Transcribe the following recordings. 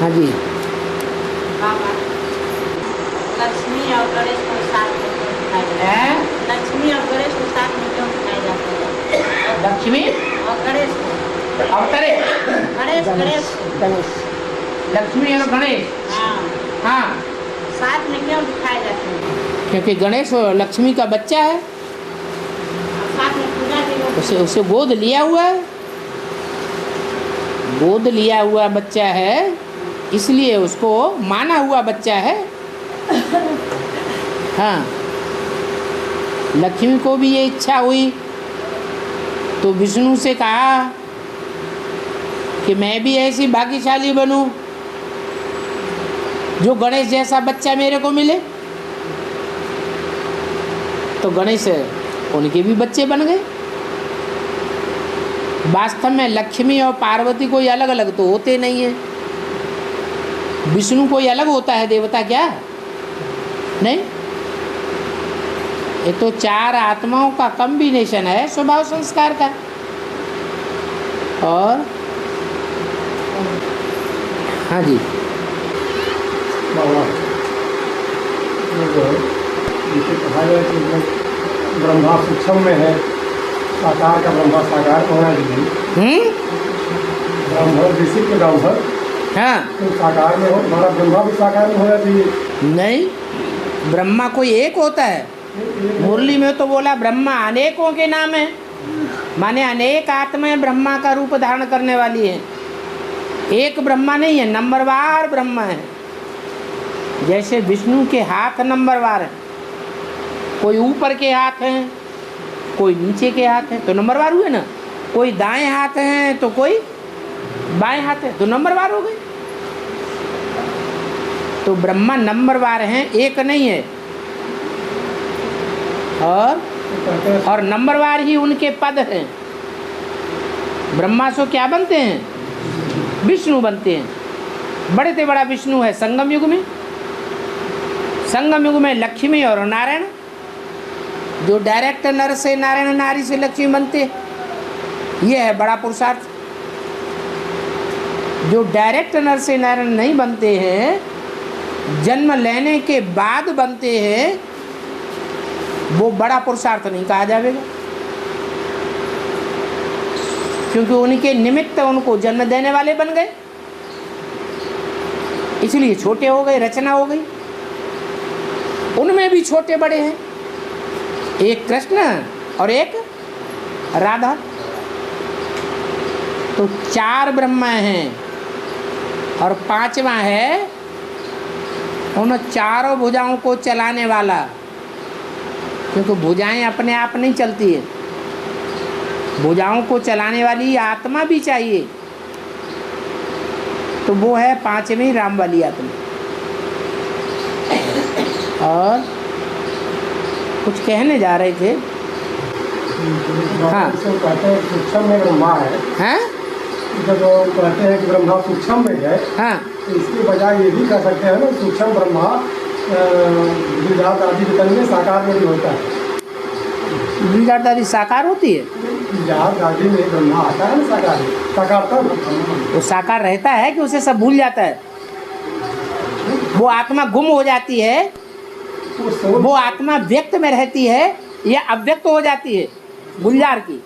हाँ जी। बाबा लक्ष्मी और गणेश को साथ में क्यों दिखाया जाता है? लक्ष्मी और गणेश को साथ में क्यों दिखाया जाता है? लक्ष्मी और गणेश को अवतरे। गणेश गणेश गणेश, लक्ष्मी और गणेश, हाँ हाँ, साथ में क्यों दिखाए जाते हैं? क्योंकि गणेश लक्ष्मी का बच्चा है, साथ में पूजा भी होती उसे उसे गोद लिया हुआ है, गोद लिया हुआ बच्चा है, इसलिए उसको माना हुआ बच्चा है। हाँ, लक्ष्मी को भी ये इच्छा हुई तो विष्णु से कहा कि मैं भी ऐसी भाग्यशाली बनूं जो गणेश जैसा बच्चा मेरे को मिले। तो गणेश उनके भी बच्चे बन गए। वास्तव में लक्ष्मी और पार्वती कोई अलग अलग तो होते नहीं है। विष्णु कोई अलग होता है देवता क्या? नहीं, ये तो चार आत्माओं का कॉम्बिनेशन है स्वभाव संस्कार का। और हाँ जी, बाबा जिसे कहा जाए कि ब्रह्मा सूक्ष्म में है, साकार का ब्रह्मा साकार में होना चाहिए। ब्रह्म ऋषि के ब्रह्म हाँ, तो साकार में हो, हमारा ब्रह्मा भी साकार में होना चाहिए। नहीं, ब्रह्मा कोई एक होता है। मुरली में तो बोला ब्रह्मा अनेकों के नाम है, माने अनेक आत्माएं ब्रह्मा का रूप धारण करने वाली है। एक ब्रह्मा नहीं है, नंबरवार ब्रह्मा है। जैसे विष्णु के हाथ नंबरवार है, कोई ऊपर के हाथ हैं, कोई नीचे के हाथ हैं, तो नंबरवार हुए ना। कोई दाएं हाथ हैं तो कोई बाएं हाथ है, तो नंबरवार हो गए। तो ब्रह्मा नंबरवार हैं, एक नहीं है। और नंबरवार ही उनके पद हैं। ब्रह्मा से क्या बनते हैं? विष्णु बनते हैं। बड़े से बड़ा विष्णु है संगम युग में। संगम युग में लक्ष्मी और नारायण, जो डायरेक्ट नर से नारायण, नारी से लक्ष्मी बनते, ये है बड़ा पुरुषार्थ। जो डायरेक्ट नर से नारायण नहीं बनते हैं, जन्म लेने के बाद बनते हैं, वो बड़ा पुरुषार्थ नहीं कहा जाएगा, क्योंकि उनके निमित्त उनको जन्म देने वाले बन गए, इसलिए छोटे हो गए, रचना हो गई। उनमें भी छोटे बड़े हैं, एक कृष्ण और एक राधा। तो चार ब्रह्मा हैं और पांचवा है उन चारों भुजाओं को चलाने वाला, क्योंकि भुजाएं अपने आप नहीं चलती है, भुजाओं को चलाने वाली आत्मा भी चाहिए। तो वो है पांचवी राम वाली आत्मा। और कुछ कहने जा रहे थे। हाँ, कहते हैं सूक्ष्म में ब्रह्मा है। हैं? जब कहते हैं कि ब्रह्मा सूक्ष्म में है, हाँ, तो इसके बजाय ये भी कह सकते हैं ना, सूक्ष्म ब्रह्मा विराट आदि के तन में साकार में भी होता है। विराट आदि साकार होती है। विराट आदि में ब्रह्मा आता है ना, साकार तब वो साकार रहता है कि उसे सब भूल जाता है? वो आत्मा गुम हो जाती है, वो आत्मा व्यक्त में रहती है या अव्यक्त हो जाती है? गुलजार की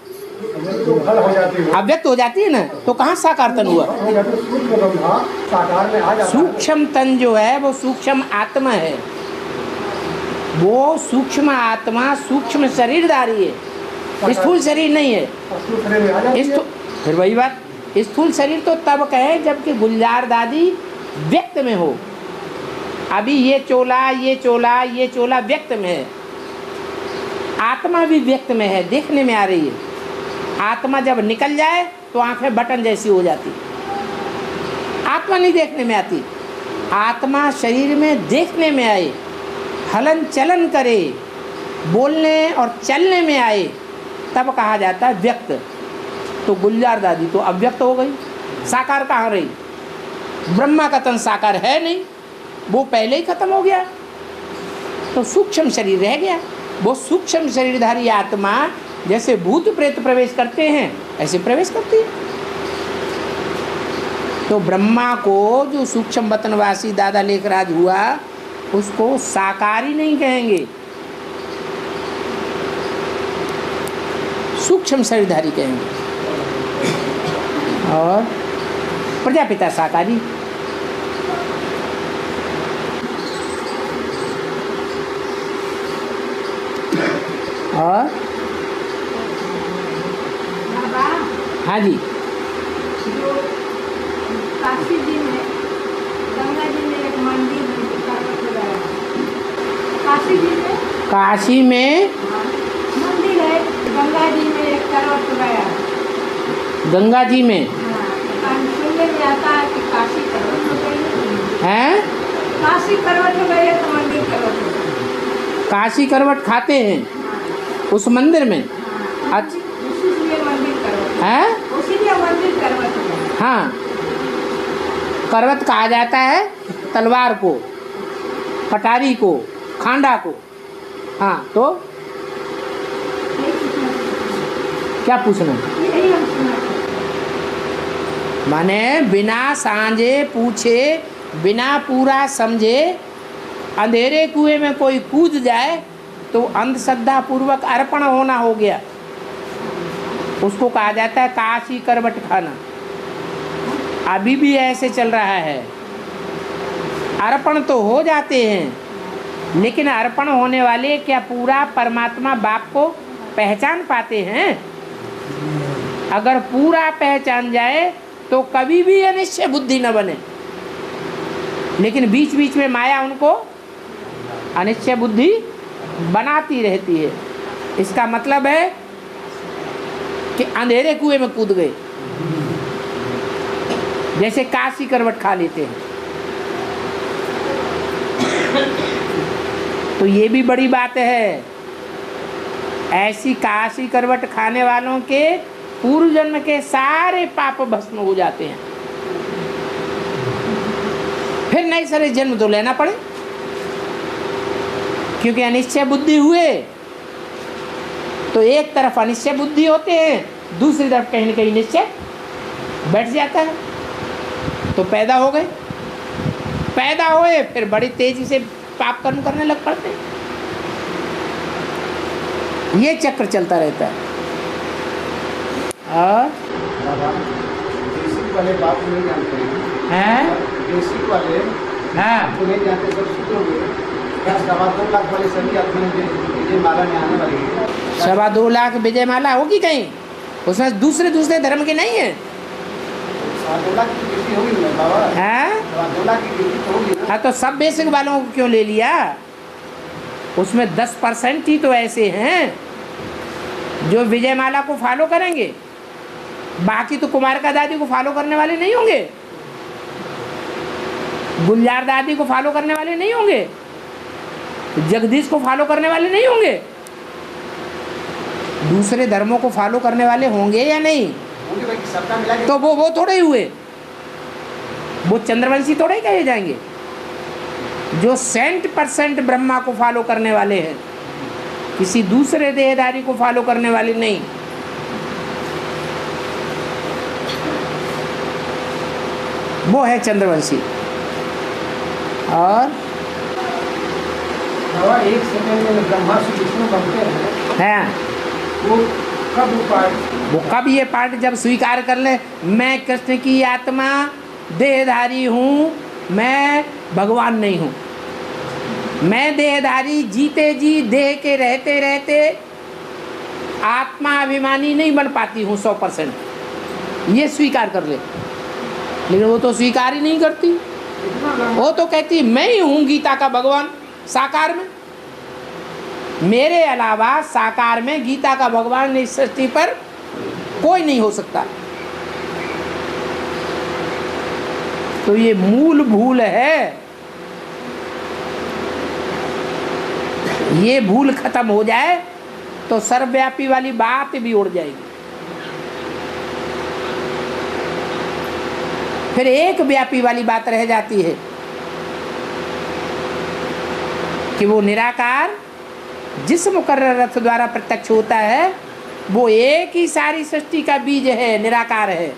अव्यक्त हो जाती है ना, तो कहाँ साकार तन हुआ? सूक्ष्म तन जो है वो सूक्ष्म आत्मा है, वो सूक्ष्म आत्मा सूक्ष्म शरीरधारी है, स्थूल शरीर नहीं है। फिर वही बात, स्थूल शरीर तो तब कहे जबकि गुलजार दादी व्यक्त में हो। अभी ये चोला, ये चोला, ये चोला व्यक्त में है, आत्मा भी व्यक्त में है, देखने में आ रही है। आत्मा जब निकल जाए तो आंखें बटन जैसी हो जाती, आत्मा नहीं देखने में आती। आत्मा शरीर में देखने में आए, हलन चलन करे, बोलने और चलने में आए, तब कहा जाता है व्यक्त। तो गुलजार दादी तो अव्यक्त हो गई, साकार कहाँ रही? ब्रह्मा का तन साकार है नहीं, वो पहले ही खत्म हो गया, तो सूक्ष्म शरीर रह गया। वो सूक्ष्म शरीरधारी आत्मा जैसे भूत प्रेत प्रवेश करते हैं ऐसे प्रवेश करती है। तो ब्रह्मा को जो सूक्ष्म वतनवासी दादा लेखराज हुआ उसको साकारी नहीं कहेंगे, सूक्ष्म शरीरधारी कहेंगे। और प्रजापिता साकारी। और हाँ जी, जो काशी जी में गंगा जी में एक मंदिर है, पर्वत वगैरह। काशी जी में काशी में मंदिर है, गंगा जी में एक पर्वत वगैरह। गंगा जी में सुनने में आता है कि काशी पर्वत वगैरह हैं, काशी पर्वत वगैरह तो मंदिर पर्वत वगैरह। काशी करवट खाते हैं उस मंदिर में। अच्छा उसीलिए मंदिर पर्वत है, उसीलिए मंदिर पर्वत वगैरह। हाँ, करवत कहा जाता है तलवार को, कटारी को, खांडा को। हाँ, तो क्या पूछना है? यही हम सुना। माने बिना सांझे पूछे, बिना पूरा समझे अंधेरे कुएं में कोई कूद जाए तो अंधश्रद्धा पूर्वक अर्पण होना हो गया, उसको कहा जाता है काशी करवट खाना। अभी भी ऐसे चल रहा है। अर्पण तो हो जाते हैं, लेकिन अर्पण होने वाले क्या पूरा परमात्मा बाप को पहचान पाते हैं? अगर पूरा पहचान जाए तो कभी भी अनिश्चय बुद्धि न बने, लेकिन बीच बीच में माया उनको अनिश्चय बुद्धि बनाती रहती है। इसका मतलब है कि अंधेरे कुएं में कूद गए, जैसे काशी करवट खा लेते हैं। तो ये भी बड़ी बात है, ऐसी काशी करवट खाने वालों के पूर्व जन्म के सारे पाप भस्म हो जाते हैं। फिर नए सारे जन्म तो लेना पड़े, क्योंकि अनिश्चय बुद्धि हुए तो एक तरफ अनिश्चय बुद्धि होते हैं, दूसरी तरफ कहीं न कहीं निश्चय बैठ जाता है। तो पैदा हो गए, पैदा हुए फिर बड़ी तेजी से पाप कर्म करने लग पड़ते हैं। ये चक्र चलता रहता है। और बेसिक वाले बात नहीं जानते हैं, बेसिक वाले हाँ, तो नहीं जानते, सब शुद्ध हो गए। 2.25 लाख वाले सभी आदमी विजय माला में आने वाली है। 2.25 लाख विजय माला होगी कहीं, उसमें दूसरे दूसरे धर्म के नहीं है। 2 लाख की गिनती होगी ना बाबा, हैं? 2 लाख की गिनती तो होगी ना। हाँ, तो सब बेसिक वालों को क्यों ले लिया? उसमें 10% ही तो ऐसे हैं जो विजय माला को फॉलो करेंगे, बाकी तो कुमार का दादी को फॉलो करने वाले नहीं होंगे, गुलजार दादी को फॉलो करने वाले नहीं होंगे, जगदीश को फॉलो करने वाले नहीं होंगे। दूसरे धर्मों को फॉलो करने वाले होंगे या नहीं? होंगे भाई, सबका मिला के तो वो थोड़े ही हुए, वो चंद्रवंशी थोड़े ही कहे जाएंगे। जो 100% ब्रह्मा को फॉलो करने वाले हैं, किसी दूसरे देहधारी को फॉलो करने वाले नहीं। वो है चंद्रवंशी। और बाबा, एक सेकंड में ब्रह्मा से विष्णु बनते हैं, हैं वो कब उपाय? वो कब ये पार्ट जब स्वीकार कर ले, मैं कृष्ण की आत्मा देहधारी हूँ, मैं भगवान नहीं हूँ। मैं देहधारी जीते जी देह के रहते रहते आत्मा अभिमानी नहीं बन पाती हूँ 100%, ये स्वीकार कर ले। लेकिन वो तो स्वीकार ही नहीं करती, वो तो कहती मैं ही हूँ गीता का भगवान साकार में। मेरे अलावा साकार में गीता का भगवान इस सृष्टि पर कोई नहीं हो सकता। तो ये मूल भूल है, ये भूल खत्म हो जाए तो सर्वव्यापी वाली बात भी उड़ जाएगी। फिर एक व्यापी वाली बात रह जाती है कि वो निराकार जिस मुकर्रर रथ द्वारा प्रत्यक्ष होता है, वो एक ही सारी सृष्टि का बीज है, निराकार है।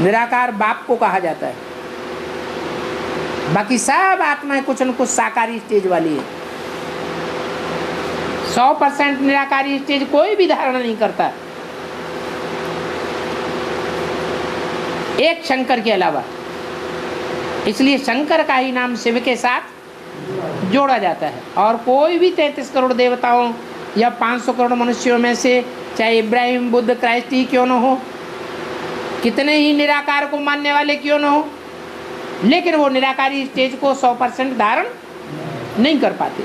निराकार बाप को कहा जाता है। बाकी सब आत्माएं कुछ न कुछ साकारी स्टेज वाली है। 100% निराकारी स्टेज कोई भी धारण नहीं करता, एक शंकर के अलावा। इसलिए शंकर का ही नाम शिव के साथ जोड़ा जाता है। और कोई भी 33 करोड़ देवताओं या 500 करोड़ मनुष्यों में से, चाहे इब्राहिम, बुद्ध, क्राइस्ट ही क्यों न हो, कितने ही निराकार को मानने वाले क्यों न हो, लेकिन वो निराकारी स्टेज को 100% धारण नहीं कर पाते।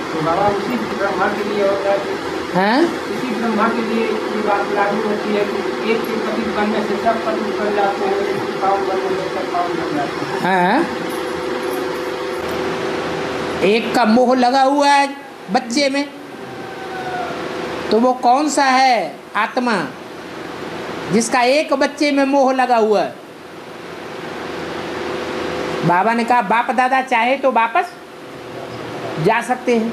तो बाबा उसी ब्रह्मा के लिए होता है, हैं? इसी ब्रह्मा के लिए ये बात लागू होती है कि एक के पतित बनने से सब पतित बन जाते हैं, एक के पावन बनने से सब पावन बन जाते हैं। हैं? एक का मोह लगा हुआ है बच्चे में, तो वो कौन सा है आत्मा जिसका एक बच्चे में मोह लगा हुआ है? बाबा ने कहा बाप दादा चाहे तो वापस जा सकते हैं।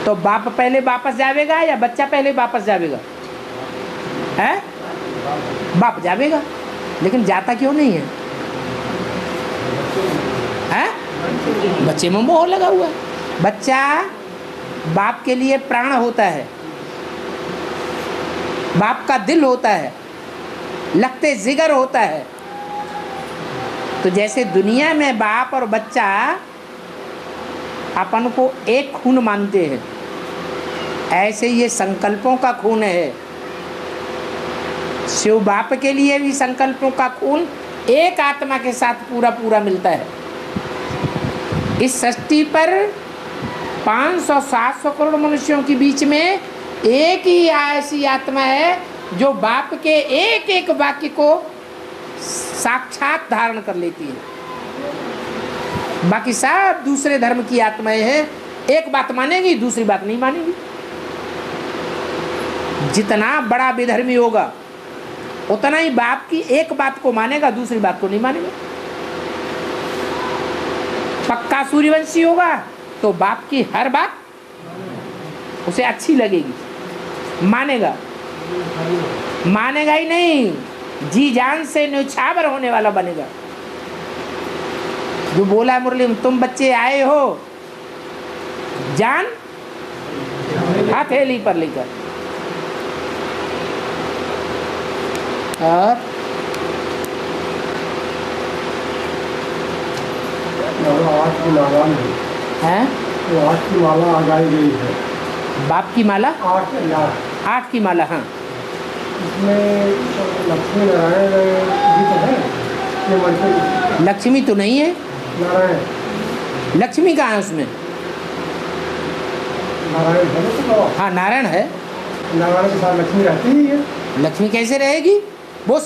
तो बाप पहले वापस जावेगा या बच्चा पहले वापस जावेगा? है बाप जावेगा, लेकिन जाता क्यों नहीं है? हैं? बच्चे में मोह लगा हुआ है। बच्चा बाप के लिए प्राण होता है, बाप का दिल होता है, लगते जिगर होता है। तो जैसे दुनिया में बाप और बच्चा अपन को एक खून मानते हैं, ऐसे ये संकल्पों का खून है। शिव बाप के लिए भी संकल्पों का खून एक आत्मा के साथ पूरा पूरा मिलता है। इस सृष्टि पर 500-700 करोड़ मनुष्यों के बीच में एक ही ऐसी आत्मा है जो बाप के एक एक वाक्य को साक्षात धारण कर लेती है। बाकी सब दूसरे धर्म की आत्माएं हैं, एक बात मानेगी दूसरी बात नहीं मानेगी। जितना बड़ा विधर्मी होगा उतना ही बाप की एक बात को मानेगा, दूसरी बात को नहीं मानेगा। पक्का सूर्यवंशी होगा तो बाप की हर बात उसे अच्छी लगेगी, मानेगा। मानेगा ही नहीं, जी जान से न्यौछावर होने वाला बनेगा। जो बोला मुरली में, तुम बच्चे आए हो जान हथेली पर लेकर। और आठ की माला में हैं? वो 8 की माला आ गई है। बाप की माला 8 की माला। हाँ, इसमें लक्ष्मी नारायण जी तो है, ये मंत्र लक्ष्मी तो नहीं है। नारायण, लक्ष्मी कहाँ है उसमें? नारायण है तो बाबा। हाँ, नारायण है। नारायण के साथ लक्ष्मी रहती ही है। लक्ष्मी कैसे रहेगी? वो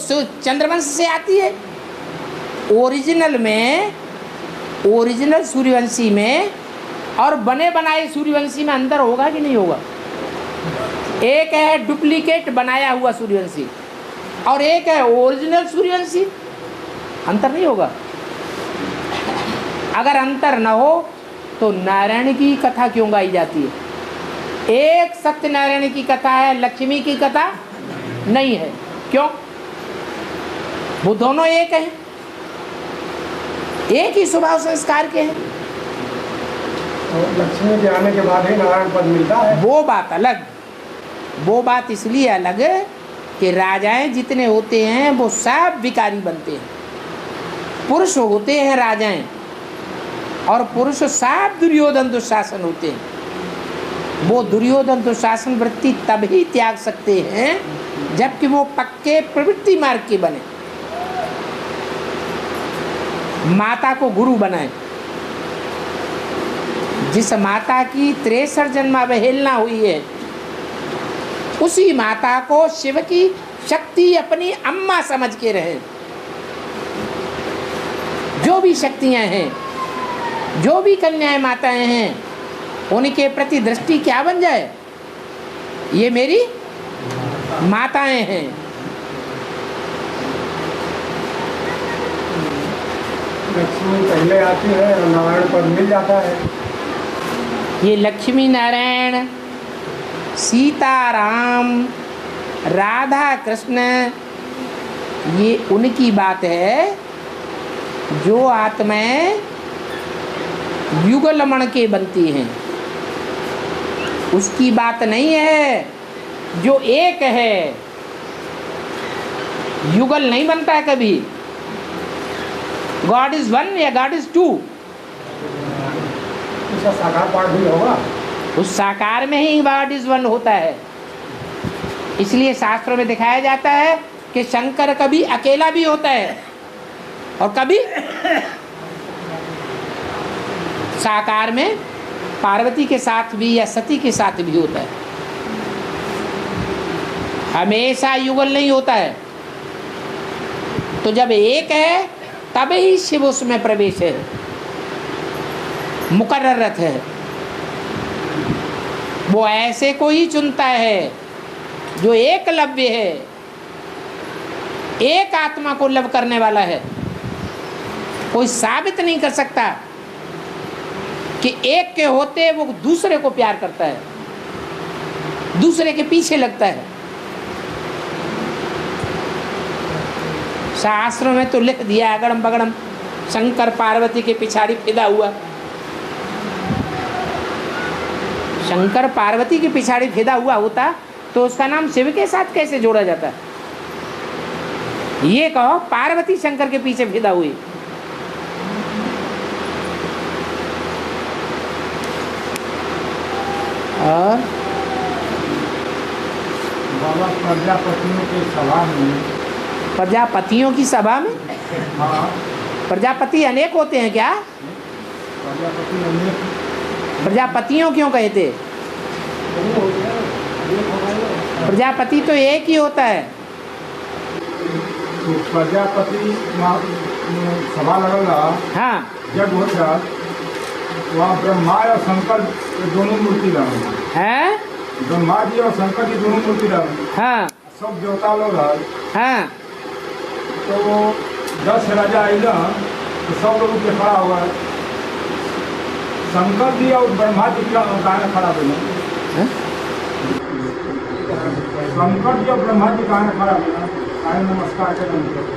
चंद्रवंश से आती है। ओरिजिनल में, ओरिजिनल सूर्यवंशी में और बने बनाए सूर्यवंशी में अंतर होगा कि नहीं होगा? एक है डुप्लीकेट बनाया हुआ सूर्यवंशी और एक है ओरिजिनल सूर्यवंशी। अंतर नहीं होगा। अगर अंतर न हो तो नारायण की कथा क्यों गाई जाती है? एक सत्यनारायण की कथा है, लक्ष्मी की कथा नहीं है। क्यों? वो दोनों एक हैं, एक ही स्वभाव संस्कार के हैं। और लक्ष्मी के आने के बाद ही नारायण पद मिलता है। वो बात अलग, वो बात इसलिए अलग है कि राजाएं जितने होते हैं वो सब विकारी बनते हैं। पुरुष होते हैं राजाएं, और पुरुष सब दुर्योधन दुशासन होते हैं। वो दुर्योधन दुशासन वृत्ति तब ही त्याग सकते हैं जबकि वो पक्के प्रवृत्ति मार्ग के बने, माता को गुरु बनाए। जिस माता की 63 जन्मावहेलना हुई है, उसी माता को शिव की शक्ति अपनी अम्मा समझ के रहे। जो भी शक्तियां हैं, जो भी कन्याएं माताएं हैं, उनके प्रति दृष्टि क्या बन जाए? ये मेरी माताएं हैं। लक्ष्मी पहले आती है और नारायण पद मिल जाता है। ये लक्ष्मी नारायण सीताराम, राधा कृष्ण, ये उनकी बात है जो आत्माएं युगलमण के बनती हैं। उसकी बात नहीं है जो एक है। युगल नहीं बनता है कभी। गॉड इज वन या गॉड इज टू, उसका साकार पाठ भी होगा। उस साकार में ही गॉड इज वन होता है। इसलिए शास्त्रों में दिखाया जाता है कि शंकर कभी अकेला भी होता है और कभी साकार में पार्वती के साथ भी या सती के साथ भी होता है। हमेशा युगल नहीं होता है। तो जब एक है तब ही शिव उसमें प्रवेश है, मुकर्ररत है। वो ऐसे को ही चुनता है जो एकलव्य है, एक आत्मा को लव करने वाला है। कोई साबित नहीं कर सकता कि एक के होते वो दूसरे को प्यार करता है, दूसरे के पीछे लगता है। शास्त्रों में तो लिख दिया अगड़म बगड़म, शंकर पार्वती के पिछाड़ी फिदा हुआ। शंकर पार्वती के पिछाड़ी फिदा हुआ होता तो उसका नाम शिव के साथ कैसे जोड़ा जाता? ये कहो पार्वती शंकर के पीछे फिदा हुई। और बाबा प्रजापतियों के सभा में, प्रजापतियों की सभा में, हाँ, प्रजापति अनेक होते हैं क्या? प्रजापति अनेक प्रजापतियों क्यों कहते? प्रजापति तो एक ही होता है। तो प्रजापति सभा लगल रहा, हाँ जब हो रहा वहाँ ब्रह्मा और शंकर दोनों मूर्ति रहा है, ब्रह्मा जी और शंकर जी दोनों मूर्ति रहा। हाँ सब देवता लोग रहा। हाँ तो 10 राजा आएगा तो सब लोग उनके खड़ा हुआ। शंकर जी और ब्रह्मा जी का गाना खड़ा हुए। शंकर जी और ब्रह्मा जी गाना खड़ा हुआ। आए नमस्कार करें।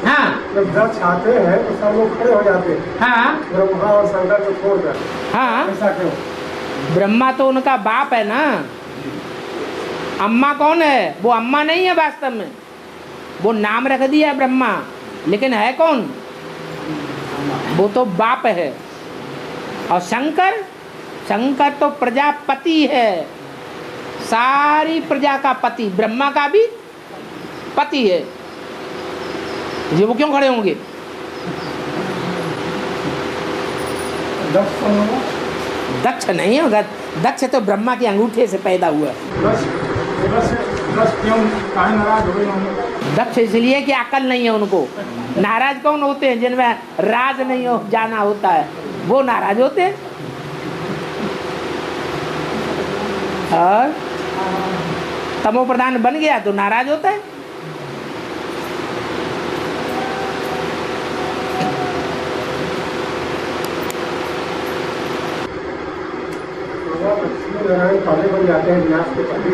हाँ जब दक्ष आते हैं तो सब लोग खड़े हो जाते हैं, हाँ ब्रह्मा और शंकर को छोड़कर। हाँ, ऐसा क्यों? ब्रह्मा तो उनका बाप है ना। अम्मा कौन है? वो अम्मा नहीं है वास्तव में, वो नाम रख दिया ब्रह्मा, लेकिन है कौन? वो तो बाप है। और शंकर, शंकर तो प्रजापति है, सारी प्रजा का पति, ब्रह्मा का भी पति है। ये वो क्यों खड़े होंगे? दक्ष कौन होगा? दक्ष नहीं होगा, दक्ष तो ब्रह्मा के अंगूठे से पैदा हुआ। दक्ष क्यों काहे नाराज हो गए होंगे? दक्ष इसलिए कि अकल नहीं है उनको। नाराज कौन होते हैं? जिनमें राज नहीं हो जाना होता है वो नाराज होते हैं। और तमो प्रधान बन गया तो नाराज होता है। पहले बन जाते हैं विनाश के पहले,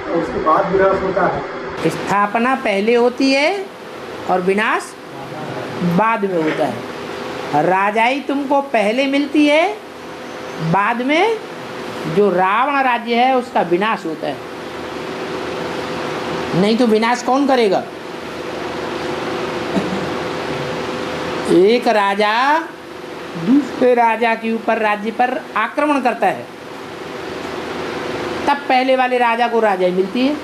और उसके बाद विनाश होता है। स्थापना पहले होती है और विनाश बाद में होता है। राजाई तुमको पहले मिलती है, बाद में जो रावण राज्य है उसका विनाश होता है। नहीं तो विनाश कौन करेगा? एक राजा दूसरे राजा के ऊपर, राज्य पर आक्रमण करता है, तब पहले वाले राजा को राजाई मिलती है।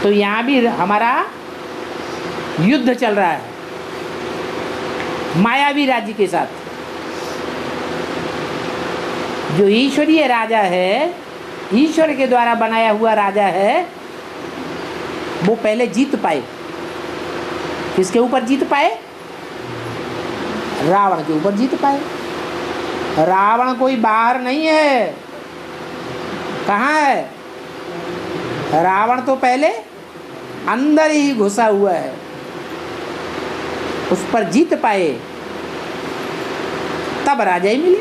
तो यहाँ भी हमारा युद्ध चल रहा है मायावी राज्य के साथ। जो ईश्वरीय राजा है, ईश्वर के द्वारा बनाया हुआ राजा है, वो पहले जीत पाए। किसके ऊपर जीत पाए? रावण के ऊपर जीत पाए। रावण कोई बाहर नहीं है, कहाँ है? रावण तो पहले अंदर ही घुसा हुआ है, उस पर जीत पाए। सब राजा ही मिले।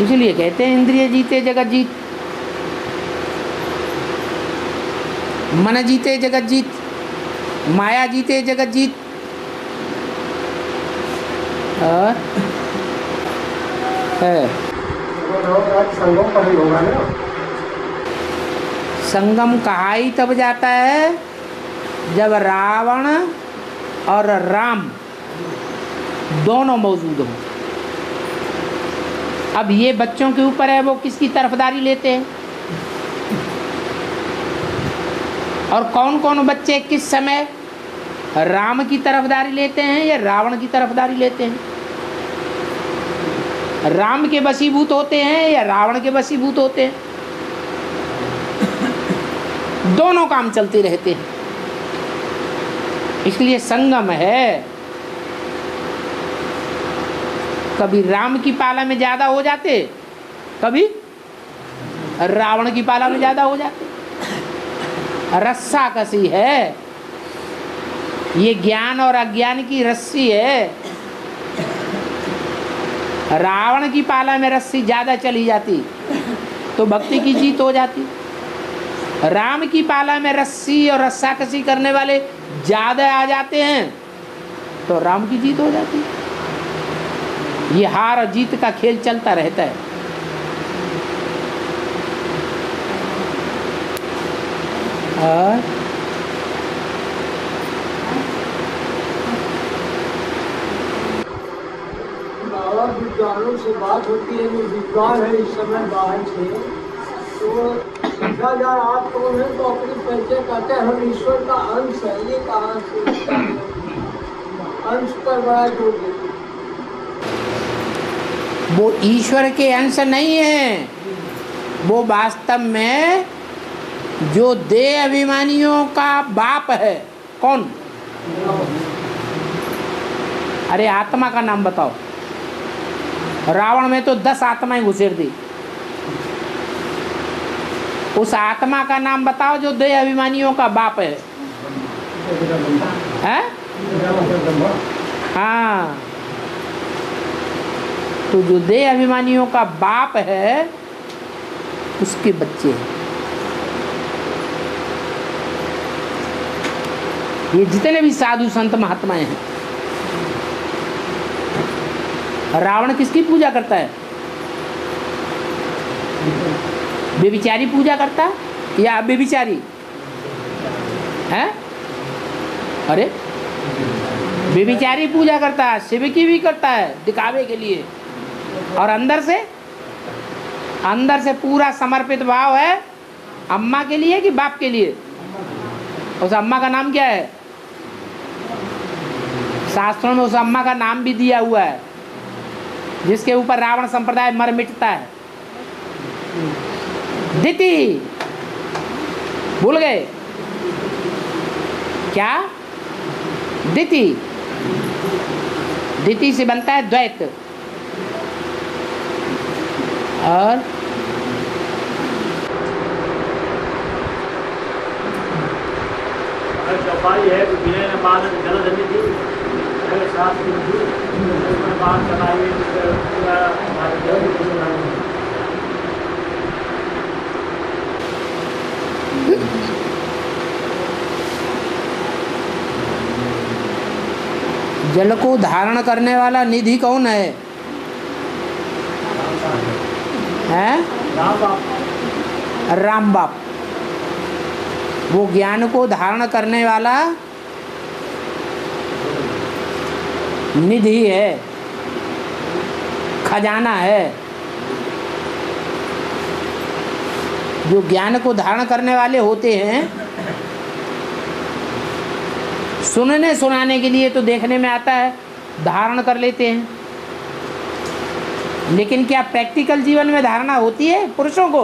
इसलिए कहते हैं इंद्रिय जीते जगत जीत, मन जीते जगत जीत, माया जीते जगत जीत। और संगम पर ही होगा ना। संगम कहा ही तब जाता है जब रावण और राम दोनों मौजूद हों। अब ये बच्चों के ऊपर है वो किसकी तरफदारी लेते हैं, और कौन कौन बच्चे किस समय राम की तरफदारी लेते हैं या रावण की तरफदारी लेते हैं, राम के वशीभूत होते हैं या रावण के वशीभूत होते हैं। दोनों काम चलते रहते हैं। इसलिए संगम है। कभी राम की पाला में ज्यादा हो जाते, कभी रावण की पाला में ज्यादा हो जाते। रस्सा कसी है, ये ज्ञान और अज्ञान की रस्सी है। रावण की पाला में रस्सी ज्यादा चली जाती तो भक्ति की जीत हो जाती। राम की पाला में रस्सी और रस्साकसी करने वाले ज्यादा आ जाते हैं तो राम की जीत हो जाती। ये हार और जीत का खेल चलता रहता है। और बाबा विद्वानों से बात होती है, जो विद्वान है इस समय बाहर से, तो पूछा जाए आप कौन है तो अपनी परिचय कहते हैं हम ईश्वर का अंश है। ये कहाँ से अंश पर बड़ा जोर देते। वो ईश्वर के अंश नहीं है, वो वास्तव में जो देह अभिमानियों का बाप है। कौन? अरे आत्मा का नाम बताओ। रावण में तो 10 आत्माएं घुसेड़ दी। उस आत्मा का नाम बताओ जो देह अभिमानियों का बाप है। हैं? हाँ, तो जो देह अभिमानियों का बाप है उसके बच्चे हैं। ये जितने भी साधु संत महात्माएं हैं। रावण किसकी पूजा करता है? बेविचारी पूजा करता है या बेविचारी है? अरे बेविचारी पूजा करता है, शिव की भी करता है दिखावे के लिए, और अंदर से पूरा समर्पित भाव है। अम्मा के लिए कि बाप के लिए? उस अम्मा का नाम क्या है? शास्त्रों में उस अम्मा का नाम भी दिया हुआ है जिसके ऊपर रावण संप्रदाय मर मिटता है। दिति, भूल गए क्या? दिति, दिति से बनता है द्वैत। और चौपाई है तो विनय ने बाल जलधनी दी शास्त्र बात बनाई। जल को धारण करने वाला निधि कौन है? हैं? राम बाप। वो ज्ञान को धारण करने वाला निधि है, खजाना है। जो ज्ञान को धारण करने वाले होते हैं, सुनने सुनाने के लिए तो देखने में आता है, धारण कर लेते हैं, लेकिन क्या प्रैक्टिकल जीवन में धारणा होती है? पुरुषों को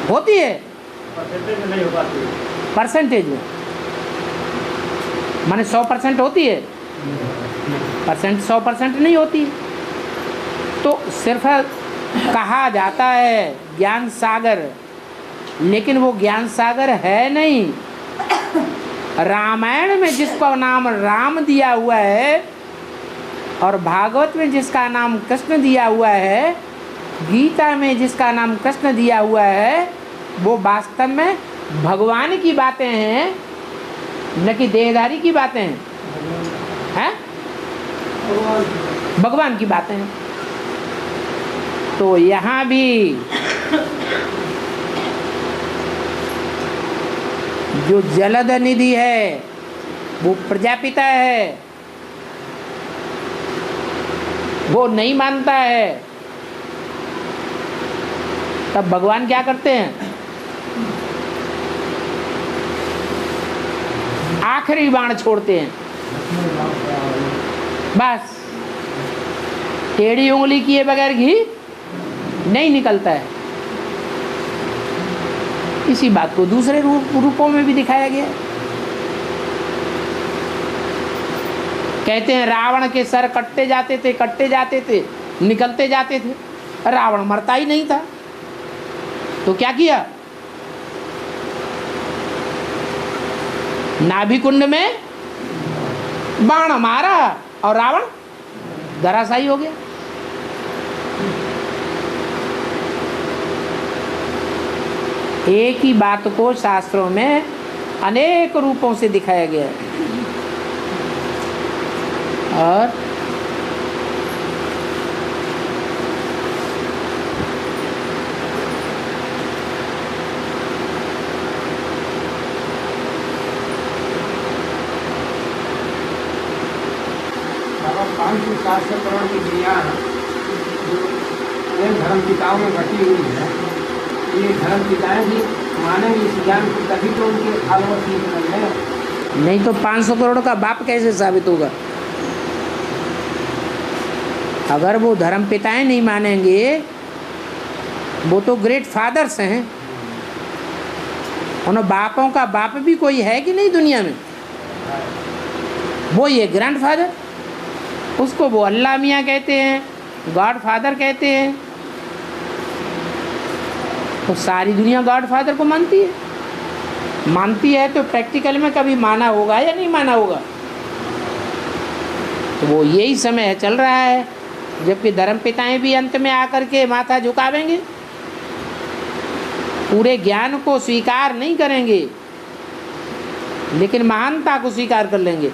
होती है, परसेंटेज में नहीं हो पाती। परसेंटेज में माने 100% होती है, 100% नहीं होती। तो सिर्फ कहा जाता है ज्ञान सागर, लेकिन वो ज्ञान सागर है नहीं। रामायण में जिसको नाम राम दिया हुआ है और भागवत में जिसका नाम कृष्ण दिया हुआ है, गीता में जिसका नाम कृष्ण दिया हुआ है, वो वास्तव में भगवान की बातें हैं, न कि देहधारी की बातें हैं। हैं? भगवान की बातें हैं। तो यहाँ भी जो जलद निधि है वो प्रजापिता है, वो नहीं मानता है, तब भगवान क्या करते हैं? आखिरी बाण छोड़ते हैं। बस टेढ़ी उंगली किए बगैर घी नहीं निकलता है। इसी बात को दूसरे रूपों में भी दिखाया गया। कहते हैं रावण के सर कटते जाते थे, निकलते जाते थे, रावण मरता ही नहीं था। तो क्या किया? नाभि कुंड में बाण मारा और रावण धराशायी हो गया। एक ही बात को शास्त्रों में अनेक रूपों से दिखाया गया है। और करोड़ की दुनिया जो धर्म पिताओं में घटी हुई है, ये धर्म पिताएं भी मानेंगे इस ज्ञान को, तभी तो उनके फॉलोअर्स निकलेंगे। नहीं तो 500 करोड़ का बाप कैसे साबित होगा? अगर वो धर्म पिताएं नहीं मानेंगे, वो तो ग्रेट फादर्स हैं। उन बापों का बाप भी कोई है कि नहीं दुनिया में? वो ये ग्रैंड फादर, उसको वो अल्लाह मियाँ कहते हैं, गॉड फादर कहते हैं। तो सारी दुनिया गॉड फादर को मानती है तो प्रैक्टिकल में कभी माना होगा या नहीं माना होगा? तो वो यही समय चल रहा है जबकि धर्म पिताएं भी अंत में आकर के माथा झुकावेंगे, पूरे ज्ञान को स्वीकार नहीं करेंगे, लेकिन महानता को स्वीकार कर लेंगे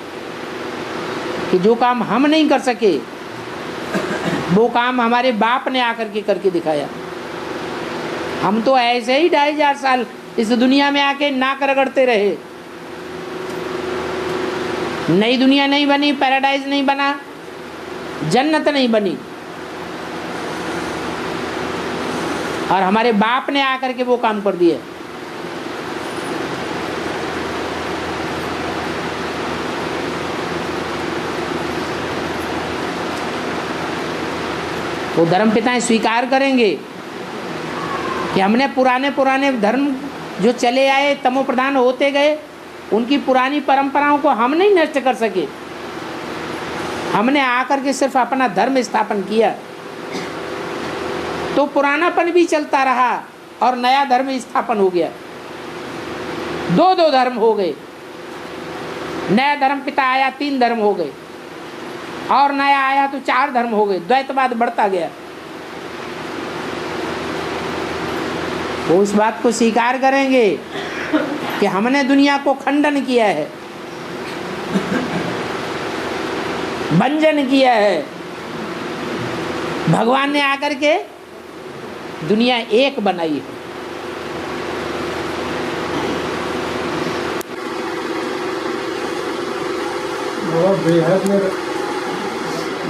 कि जो काम हम नहीं कर सके वो काम हमारे बाप ने आकर के करके दिखाया। हम तो ऐसे ही 2500 साल इस दुनिया में आके नाक रगड़ते रहे। नई दुनिया नहीं बनी, पैराडाइज नहीं बना, जन्नत नहीं बनी, और हमारे बाप ने आकर के वो काम कर दिए। वो धर्म पिताएं स्वीकार करेंगे कि हमने पुराने धर्म जो चले आए, तमो प्रधान होते गए, उनकी पुरानी परंपराओं को हम नहीं नष्ट कर सके। हमने आकर के सिर्फ अपना धर्म स्थापन किया, तो पुरानापन भी चलता रहा और नया धर्म स्थापन हो गया। दो धर्म हो गए। नया धर्म पिता आया, 3 धर्म हो गए, और नया आया तो 4 धर्म हो गए। द्वैतवाद बढ़ता गया। वो इस बात को स्वीकार करेंगे कि हमने दुनिया को खंडन किया है, भंजन किया है। भगवान ने आकर के दुनिया एक बनाई है।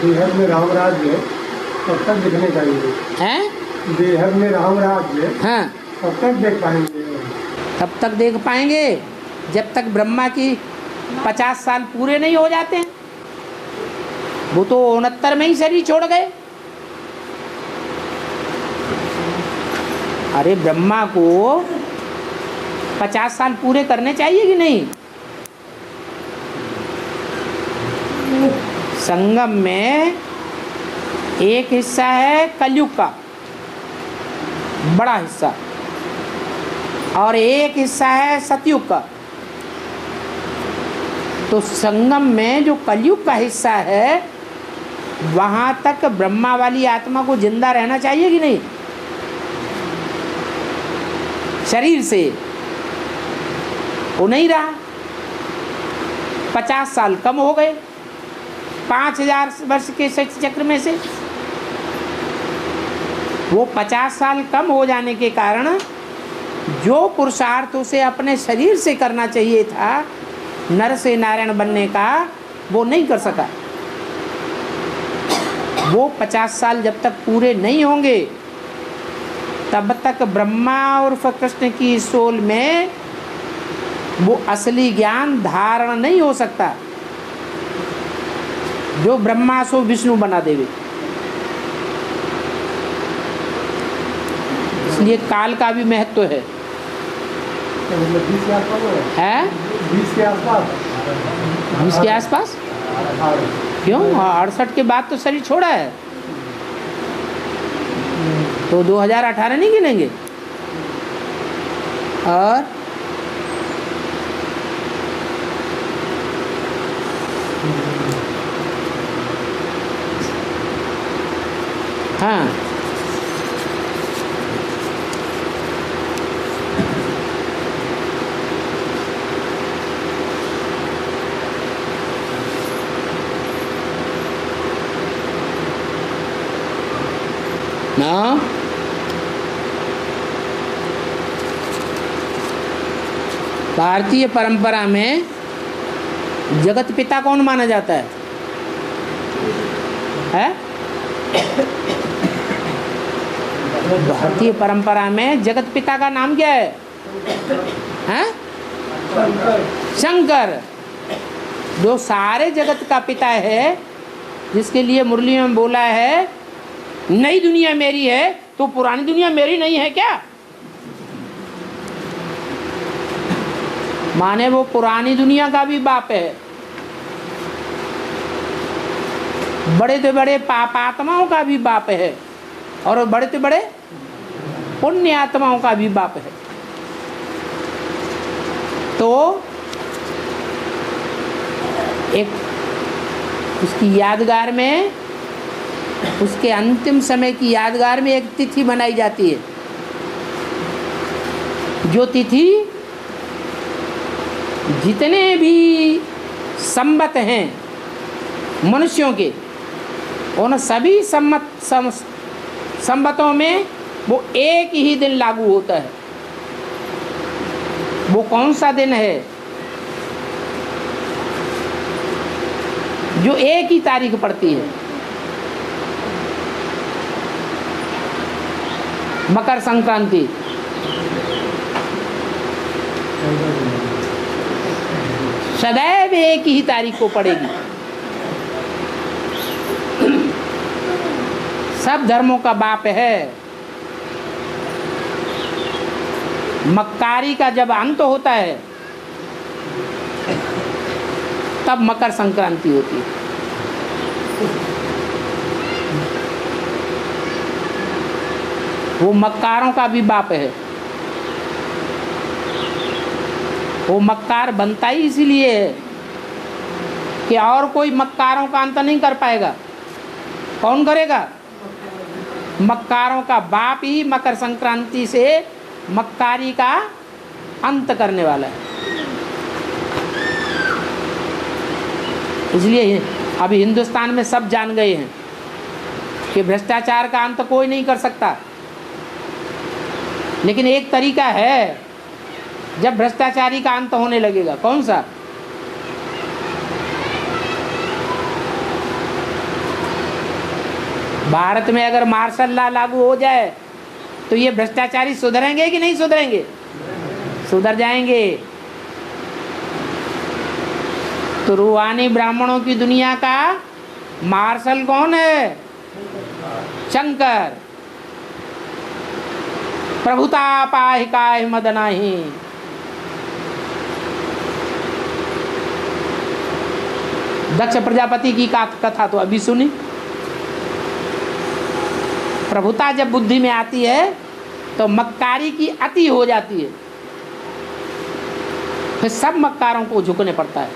बेहद में राम राज्य कब तक दिखने चाहिए? हैं? बेहद में राम राज्य हाँ, कब तक देख पाएंगे? तब तक देख पाएंगे जब तक ब्रह्मा की 50 साल पूरे नहीं हो जाते हैं। वो तो 69 में ही शरीर छोड़ गए। अरे ब्रह्मा को 50 साल पूरे करने चाहिए कि नहीं? संगम में एक हिस्सा है कलयुग का बड़ा हिस्सा, और एक हिस्सा है सतयुग का। तो संगम में जो कलयुग का हिस्सा है वहां तक ब्रह्मा वाली आत्मा को जिंदा रहना चाहिए कि नहीं? शरीर से वो नहीं रहा। 50 साल कम हो गए 5000 वर्ष के चक्र में से। वो 50 साल कम हो जाने के कारण जो पुरुषार्थ उसे अपने शरीर से करना चाहिए था, नर से नारायण बनने का, वो नहीं कर सका। वो 50 साल जब तक पूरे नहीं होंगे तब तक ब्रह्मा और कृष्ण की सोल में वो असली ज्ञान धारण नहीं हो सकता जो ब्रह्मा सो विष्णु बना देवे। इसलिए काल का भी महत्व है। 20 के आसपास है 20 के आसपास 20 के आसपास। क्यों? 68 के बाद तो शरीर छोड़ा है, तो 2018 नहीं गिनेंगे। और हाँ, ना भारतीय परंपरा में जगत पिता कौन माना जाता है? भारतीय परंपरा में जगत पिता का नाम क्या है? हैं? शंकर। जो सारे जगत का पिता है, जिसके लिए मुरली में बोला है नई दुनिया मेरी है, तो पुरानी दुनिया मेरी नहीं है क्या? माने वो पुरानी दुनिया का भी बाप है, बड़े से बड़े पापात्माओं का भी बाप है, और बड़े से बड़े पुण्य आत्माओं का भी बाप है। तो एक उसकी यादगार में, उसके अंतिम समय की यादगार में एक तिथि मनाई जाती है, जो तिथि जितने भी संवत हैं मनुष्यों के, उन सभी संवतों में वो एक ही दिन लागू होता है। वो कौन सा दिन है? जो एक ही तारीख पड़ती है, मकर संक्रांति। सदैव एक ही तारीख को पड़ेगी। सब धर्मों का बाप है। मक्कारी का जब अंत होता है तब मकर संक्रांति होती है। वो मक्कारों का भी बाप है। वो मक्कार बनता ही इसीलिए है कि और कोई मक्कारों का अंत नहीं कर पाएगा। कौन करेगा? मक्कारों का बाप ही मकर संक्रांति से मक्कारी का अंत करने वाला है। इसलिए अभी हिंदुस्तान में सब जान गए हैं कि भ्रष्टाचार का अंत कोई नहीं कर सकता, लेकिन एक तरीका है जब भ्रष्टाचारी का अंत होने लगेगा। कौन सा? भारत में अगर मार्शल लॉ लागू हो जाए तो ये भ्रष्टाचारी सुधरेंगे कि नहीं सुधरेंगे? सुधर जाएंगे। तो रूहानी ब्राह्मणों की दुनिया का मार्शल कौन है? शंकर। प्रभुता पाहि काहि मद नाही। दक्ष प्रजापति की कथा तो अभी सुनी। प्रभुता जब बुद्धि में आती है तो मक्कारी की अति हो जाती है, फिर सब मक्कारों को झुकने पड़ता है।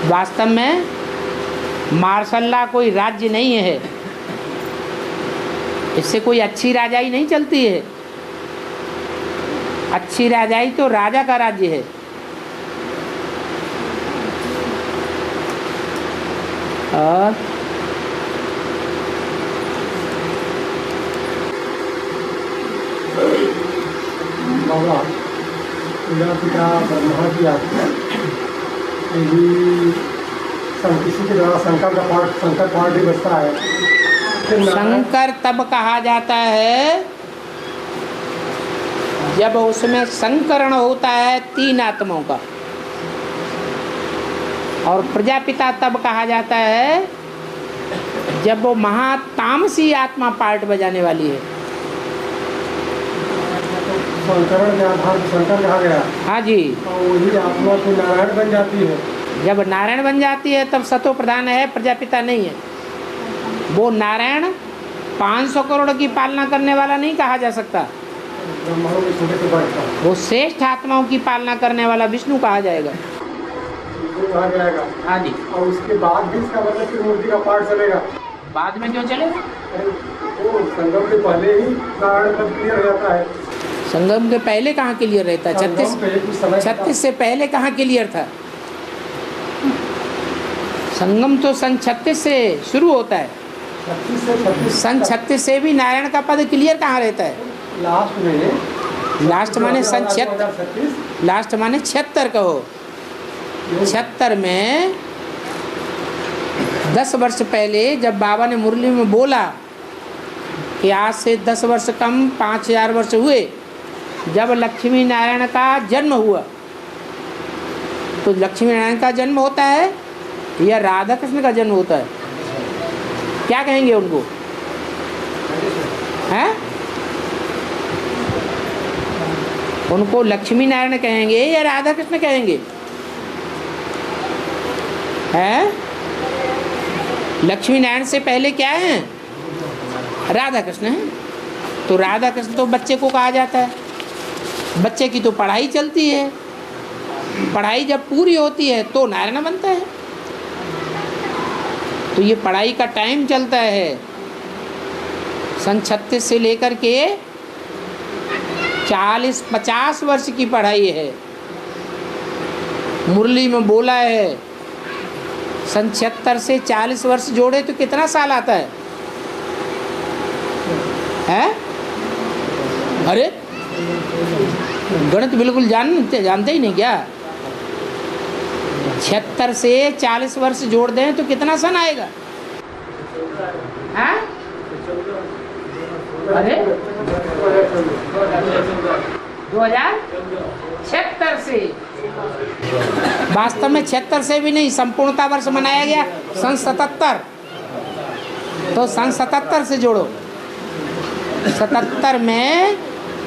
वास्तव में मार्शल्ला कोई राज्य नहीं है, इससे कोई अच्छी राजाई नहीं चलती है। अच्छी राजाई तो राजा का राज्य है। और बाबा प्रजापिता ब्रह्मा की आत्मा यदि किसी के द्वारा शंकर पाठ भी बचता है, शंकर तब कहा जाता है जब उसमें संकरण होता है 3 आत्माओं का। और प्रजापिता तब कहा जाता है जब वो महातामसी आत्मा पार्ट बजाने वाली है। संकरण के आधार पर शंकर कहा गया। हाँ जी, और वही आत्मा तो नारायण बन जाती है। जब नारायण बन जाती है तब सतो प्रधान है, प्रजापिता नहीं है। वो नारायण 500 करोड़ की पालना करने वाला नहीं कहा जा सकता। ब्रह्मांड में छोटे से बढ़ता है, वो श्रेष्ठ आत्माओं की पालना करने वाला विष्णु कहा जाएगा। वो कहा जाएगा। हाँ जी, और उसके बाद भी इसका मतलब कि मूर्ति का पाठ चलेगा। बाद में क्यों चलेगा? अरे वो संगम के पहले ही नारायण पद क्लियर हो जाता है। संगम के पहले कहाँ क्लियर रहता है? संगम पे कुछ समय 36 से पहले कहाँ क्लियर था? संगम तो सन 36 से शुरू होता है। 36 से 36 सन 36 से भी नारायण का पद क्लियर कहाँ रहता है? लास्ट में लास्ट माने सन 76, 2036 लास्ट माने 76 कहो। 76 में 10 वर्ष पहले जब बाबा ने मुरली में बोला कि आज से 10 वर्ष कम 5000 वर्ष हुए, जब लक्ष्मी नारायण का जन्म हुआ, तो लक्ष्मी नारायण का जन्म होता है या राधा कृष्ण का जन्म होता है? क्या कहेंगे उनको? हैं? उनको लक्ष्मी नारायण कहेंगे या राधा कृष्ण कहेंगे? हैं? लक्ष्मी नारायण से पहले क्या है? राधा कृष्ण है। तो राधा कृष्ण तो बच्चे को कहा जाता है। बच्चे की तो पढ़ाई चलती है, पढ़ाई जब पूरी होती है तो नारायण बनता है। तो ये पढ़ाई का टाइम चलता है, सन 36 से लेकर के 40-50 वर्ष की पढ़ाई है। मुरली में बोला है सन 76 से 40 वर्ष जोड़े तो कितना साल आता है? हैं? अरे गणित बिल्कुल जानते ही नहीं क्या? 76 से 40 वर्ष जोड़ दें तो कितना सन आएगा? हैं? अरे 2076 से, वास्तव में 76 से भी नहीं, संपूर्णता वर्ष मनाया गया सन 77। तो सन 77 से जोड़ो, 77 में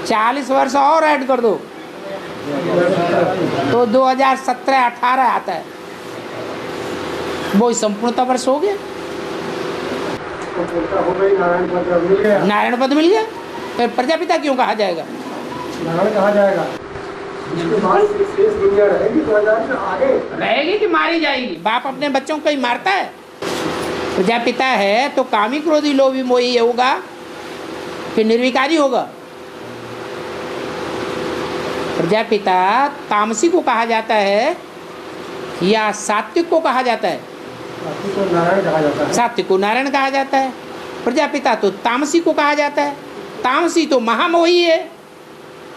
40 वर्ष और ऐड कर दो तो 2017-18 आता है। वो संपूर्णता वर्ष हो गया, नारायण पद मिल गया। फिर प्रजापिता क्यों कहा जाएगा? नारायण कहा जाएगा। इसके बाद शेष दुनिया रहेगी 2000 से आगे रहेगी कि मारी जाएगी? बाप अपने बच्चों को ही मारता है? प्रजापिता है तो कामी क्रोधी लोभी मोही होगा कि निर्विकारी होगा? प्रजापिता तामसी को कहा जाता है या सात्विक को कहा जाता है? सात्विक को नारायण कहा जाता है। सात्विक को नारायण कहा जाता है। प्रजापिता तो तामसी को कहा जाता है। तामसी तो महामोही है।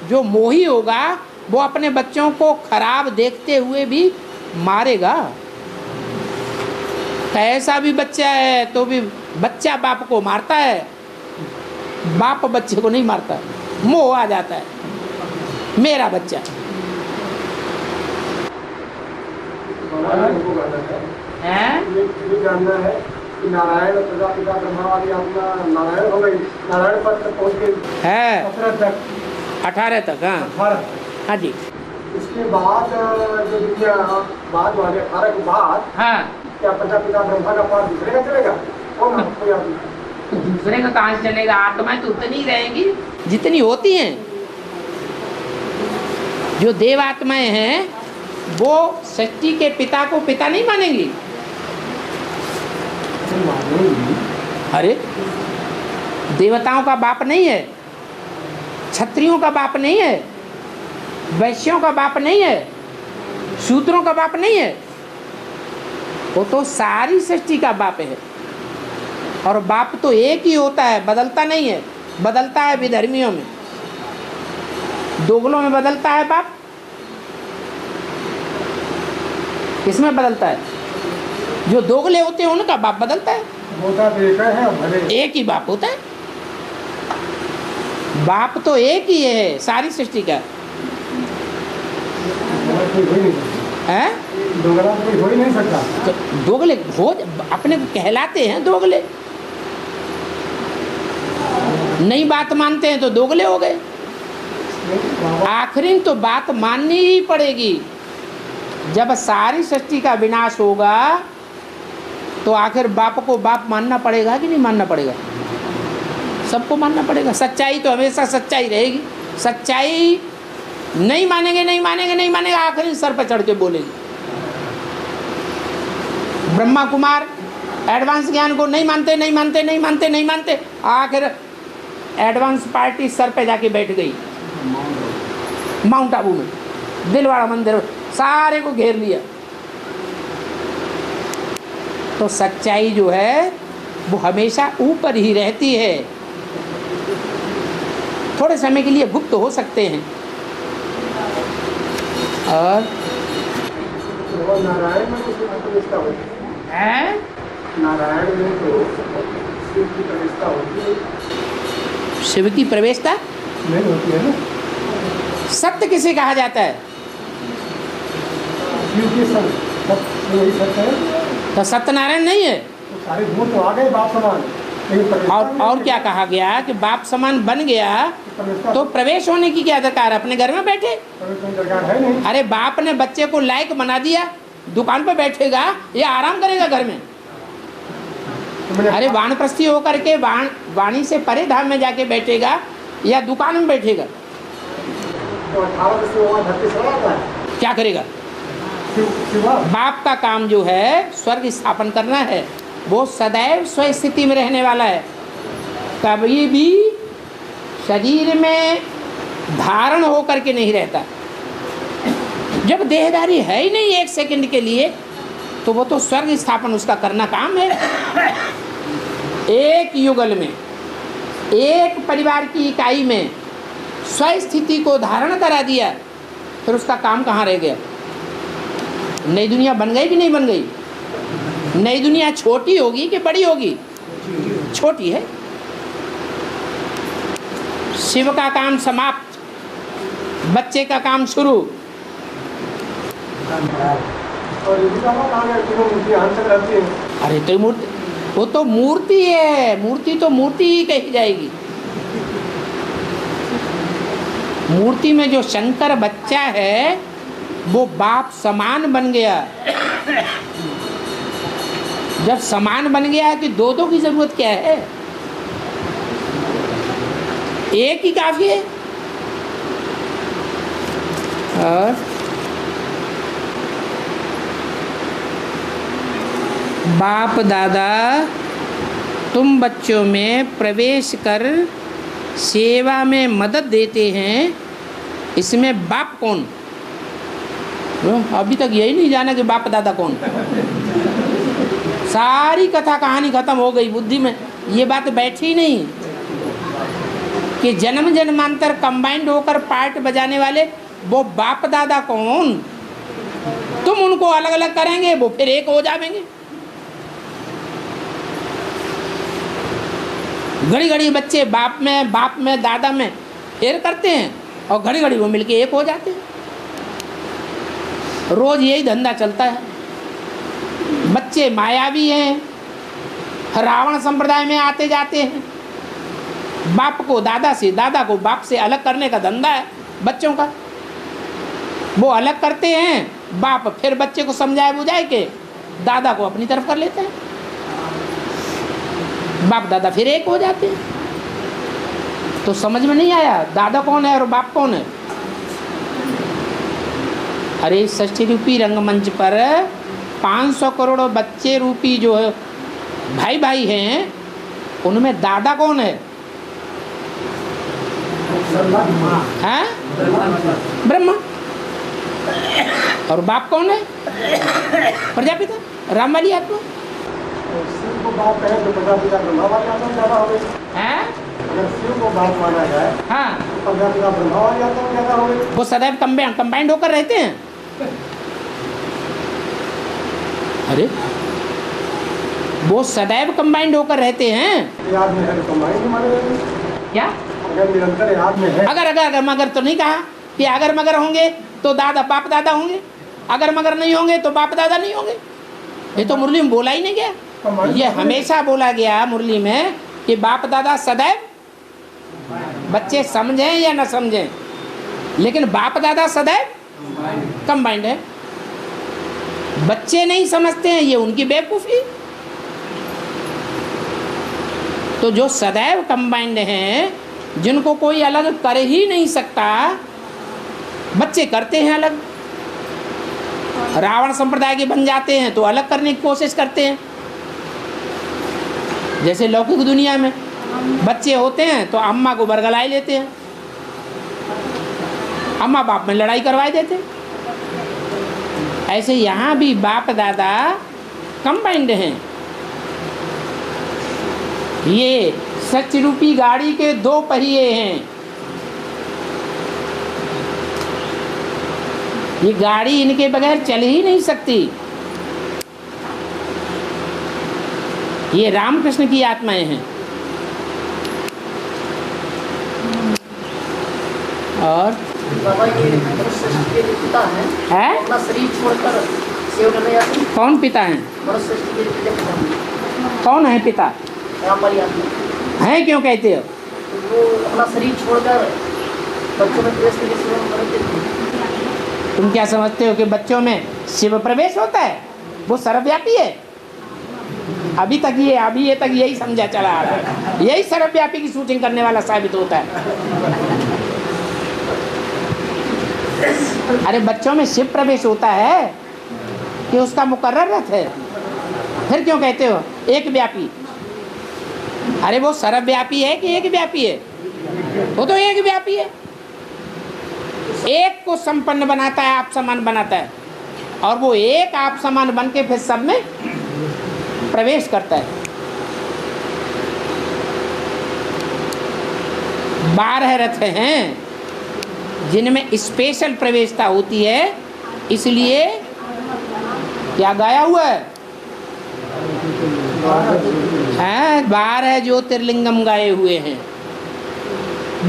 जो मोही होगा वो अपने बच्चों को खराब देखते हुए भी मारेगा। कैसा भी बच्चा है तो भी बच्चा बाप को मारता है, बाप बच्चे को नहीं मारता। मोह आ जाता है, मेरा बच्चा। ये जानना है कि नारायण प्रजापिता ब्रह्मा वाली आत्मा नारायण हो गई, नारायण पद तक पहुँच गई है 17 तक 18 तक। हाँ 18। हाँ जी। इसके बाद जो दुनिया बाद वाले 18 के बाद हाँ, क्या प्रजापिता ब्रह्मा का पाठ दूसरे का चलेगा? कौन कोई आदमी? तो दूसरे का कहाँ से चलेगा? आत्माएं तो उतनी ही रहेंगी जितनी होती हैं। जो देव आत्माएं हैं वो सृष्टि के पिता को पिता नहीं मानेंगी। अरे देवताओं का बाप नहीं है, क्षत्रियों का बाप नहीं है, वैश्यों का बाप नहीं है, शूद्रों का बाप नहीं है, वो तो सारी सृष्टि का बाप है। और बाप तो एक ही होता है, बदलता नहीं है। बदलता है विधर्मियों में, दोगलों में बदलता है बाप। किसमें बदलता है? जो दोगले होते हैं उनका बाप बदलता है। होता तो एक है, भले एक ही बाप होता है। बाप तो एक ही है सारी सृष्टि का। कोई हो ही नहीं सकता है दोगला, कोई हो ही नहीं सकता। तो दोगले हो अपने को कहलाते हैं दोगले, नई बात मानते हैं तो दोगले हो गए। आखिरी तो बात माननी ही पड़ेगी। जब सारी सृष्टि का विनाश होगा तो आखिर बाप को बाप मानना पड़ेगा कि नहीं मानना पड़ेगा? सबको मानना पड़ेगा। सच्चाई तो हमेशा सच्चाई रहेगी। सच्चाई नहीं मानेंगे, नहीं मानेंगे, नहीं मानेंगे, आखिर सर पर चढ़ के बोलेगी। ब्रह्मा कुमार एडवांस ज्ञान को नहीं मानते, नहीं मानते, नहीं मानते, नहीं मानते, आखिर एडवांस पार्टी सर पे जाके बैठ गई माउंट आबू में, दिलवाड़ा मंदिर, सारे को घेर लिया। तो सच्चाई जो है वो हमेशा ऊपर ही रहती है। थोड़े समय के लिए गुप्त हो सकते हैं। और नारायण में उसकी प्रतिष्ठा होती है, नारायण में तो शिव की प्रतिष्ठा होती है, शिव की प्रवेशता नहीं होती है ना। सत्य किसे कहा जाता है? शिव के सत्य वही सत्य है। तो सत्यनारायण नहीं है। तो सारे गुण तो आ गए बाप समान, लेकिन प्रतिष्ठा और नहीं क्या कहा गया कि बाप समान बन गया प्रतिष्ठा तो प्रवेश होने की क्या दरकार? अपने घर में बैठे। प्रतिष्ठा दरकार है नहीं। अरे बाप ने बच्चे को लायक बना दिया, दुकान पर बैठेगा या आराम करेगा घर में? तो मैंने अरे वानप्रस्थी होकर के वाणी से परे धाम में जाके बैठेगा या दुकान में बैठेगा? तो 18 से वहाँ धरती से आता है। क्या करेगा? शिवा बाप का काम जो है स्वर्ग स्थापन करना है। वो सदैव स्वस्थिति में रहने वाला है, कभी भी शरीर में धारण होकर के नहीं रहता। जब देहधारी है ही नहीं एक सेकंड के लिए, तो वो तो स्वर्ग स्थापन उसका करना काम है। एक युगल में, एक परिवार की इकाई में स्वस्थिति को धारण करा दिया, फिर उसका काम कहाँ रह गया? नई दुनिया बन गई कि नहीं बन गई? नई दुनिया छोटी होगी कि बड़ी होगी? छोटी है। शिव का काम समाप्त, बच्चे का काम शुरू। और यदि का कहा गया कि वो मूर्ति आंसर रहती है। अरे तो मूर्ति, वो तो मूर्ति है। मूर्ति तो मूर्ति ही कही जाएगी। मूर्ति में जो शंकर बच्चा है वो बाप समान बन गया। जब समान बन गया है कि दो दो की जरूरत क्या है? एक ही काफी है। और बाप दादा तुम बच्चों में प्रवेश कर सेवा में मदद देते हैं, इसमें बाप कौन? अभी तक यही नहीं जाना कि बाप दादा कौन। सारी कथा कहानी खत्म हो गई बुद्धि में। ये बात बैठी नहीं कि जन्म जन्मांतर कंबाइंड होकर पार्ट बजाने वाले वो बाप दादा कौन? तुम उनको अलग अलग करेंगे, वो फिर एक हो जाएंगे। घड़ी घड़ी बच्चे बाप में दादा में फेर करते हैं और घड़ी घड़ी वो मिलके एक हो जाते हैं। रोज यही धंधा चलता है। बच्चे मायावी हैं, रावण संप्रदाय में आते जाते हैं। बाप को दादा से, दादा को बाप से अलग करने का धंधा है बच्चों का। वो अलग करते हैं, बाप फिर बच्चे को समझाए बुझाए के दादा को अपनी तरफ कर लेते हैं। बाप दादा फिर एक हो जाते हैं। तो समझ में नहीं आया दादा कौन है और बाप कौन है? अरे षष्ठी रूपी रंगमंच पर 500 करोड़ बच्चे रूपी जो है भाई भाई हैं, उनमें दादा कौन है? हैं? ब्रह्मा। और बाप कौन है? प्रजापिता, राम वाली आत्मा। शिव को बाप कहे तो प्रजापिता ब्रह्मा वाली आत्मा ज्यादा हो गई। हैं? अगर शिव को बाप माना जाए हाँ, तो प्रजापिता ब्रह्मा वाली आत्मा ज्यादा हो गई। वो सदैव कंबाइंड होकर रहते हैं। अरे वो सदैव कंबाइंड होकर रहते हैं। याद में है तो कंबाइंड माने जाएंगे। क्या? अगर निरंतर याद में है, अगर मगर तो नहीं कहा कि अगर मगर होंगे तो दादा बाप दादा होंगे, अगर मगर नहीं होंगे तो बाप दादा नहीं होंगे। ये तो मुरली में बोला ही नहीं गया। ये हमेशा बोला गया मुरली में कि बाप दादा सदैव, बच्चे समझें या न समझें, लेकिन बाप दादा सदैव कंबाइंड है। बच्चे नहीं समझते हैं, ये उनकी बेवकूफ़ी। तो जो सदैव कंबाइंड हैं, जिनको कोई अलग कर ही नहीं सकता, बच्चे करते हैं अलग। रावण संप्रदाय के बन जाते हैं तो अलग करने की कोशिश करते हैं। जैसे लौकिक दुनिया में बच्चे होते हैं तो अम्मा को बरगलाए लेते हैं, अम्मा बाप में लड़ाई करवाए देते हैं। ऐसे यहाँ भी बाप दादा कंबाइंड हैं। ये सच रूपी गाड़ी के दो पहिए हैं। ये गाड़ी इनके बगैर चल ही नहीं सकती। ये रामकृष्ण की आत्माएं हैं। और बाबा ये मनुष्य सृष्टि के पिता है, अपना शरीर छोड़कर सेवा करने जाते हैं। कौन पिता हैं? मनुष्य सृष्टि के पिता कौन है पिता? राम वाली आत्मा हैं क्यों कहते हो? वो अपना शरीर छोड़कर बच्चों में प्रवेश करके सेवा करते थे। तुम क्या समझते हो कि बच्चों में शिव प्रवेश होता है? वो सर्वव्यापी है। अभी तक यही समझा चला आ रहा है। यही सर्वव्यापी की शूटिंग करने वाला साबित होता है। अरे बच्चों में शिव प्रवेश होता है कि उसका मुकर्रर रथ है। फिर क्यों कहते हो एक व्यापी? अरे वो सर्वव्यापी है कि एक व्यापी है? वो तो एक व्यापी है। एक को संपन्न बनाता है, आप समान बनाता है, और वो एक आप समान बन के फिर सब में प्रवेश करता है। 12 रथ हैं जिनमें स्पेशल प्रवेशता होती है। इसलिए क्या गाया हुआ है? 12 ज्योतिर्लिंगम गाए हुए हैं।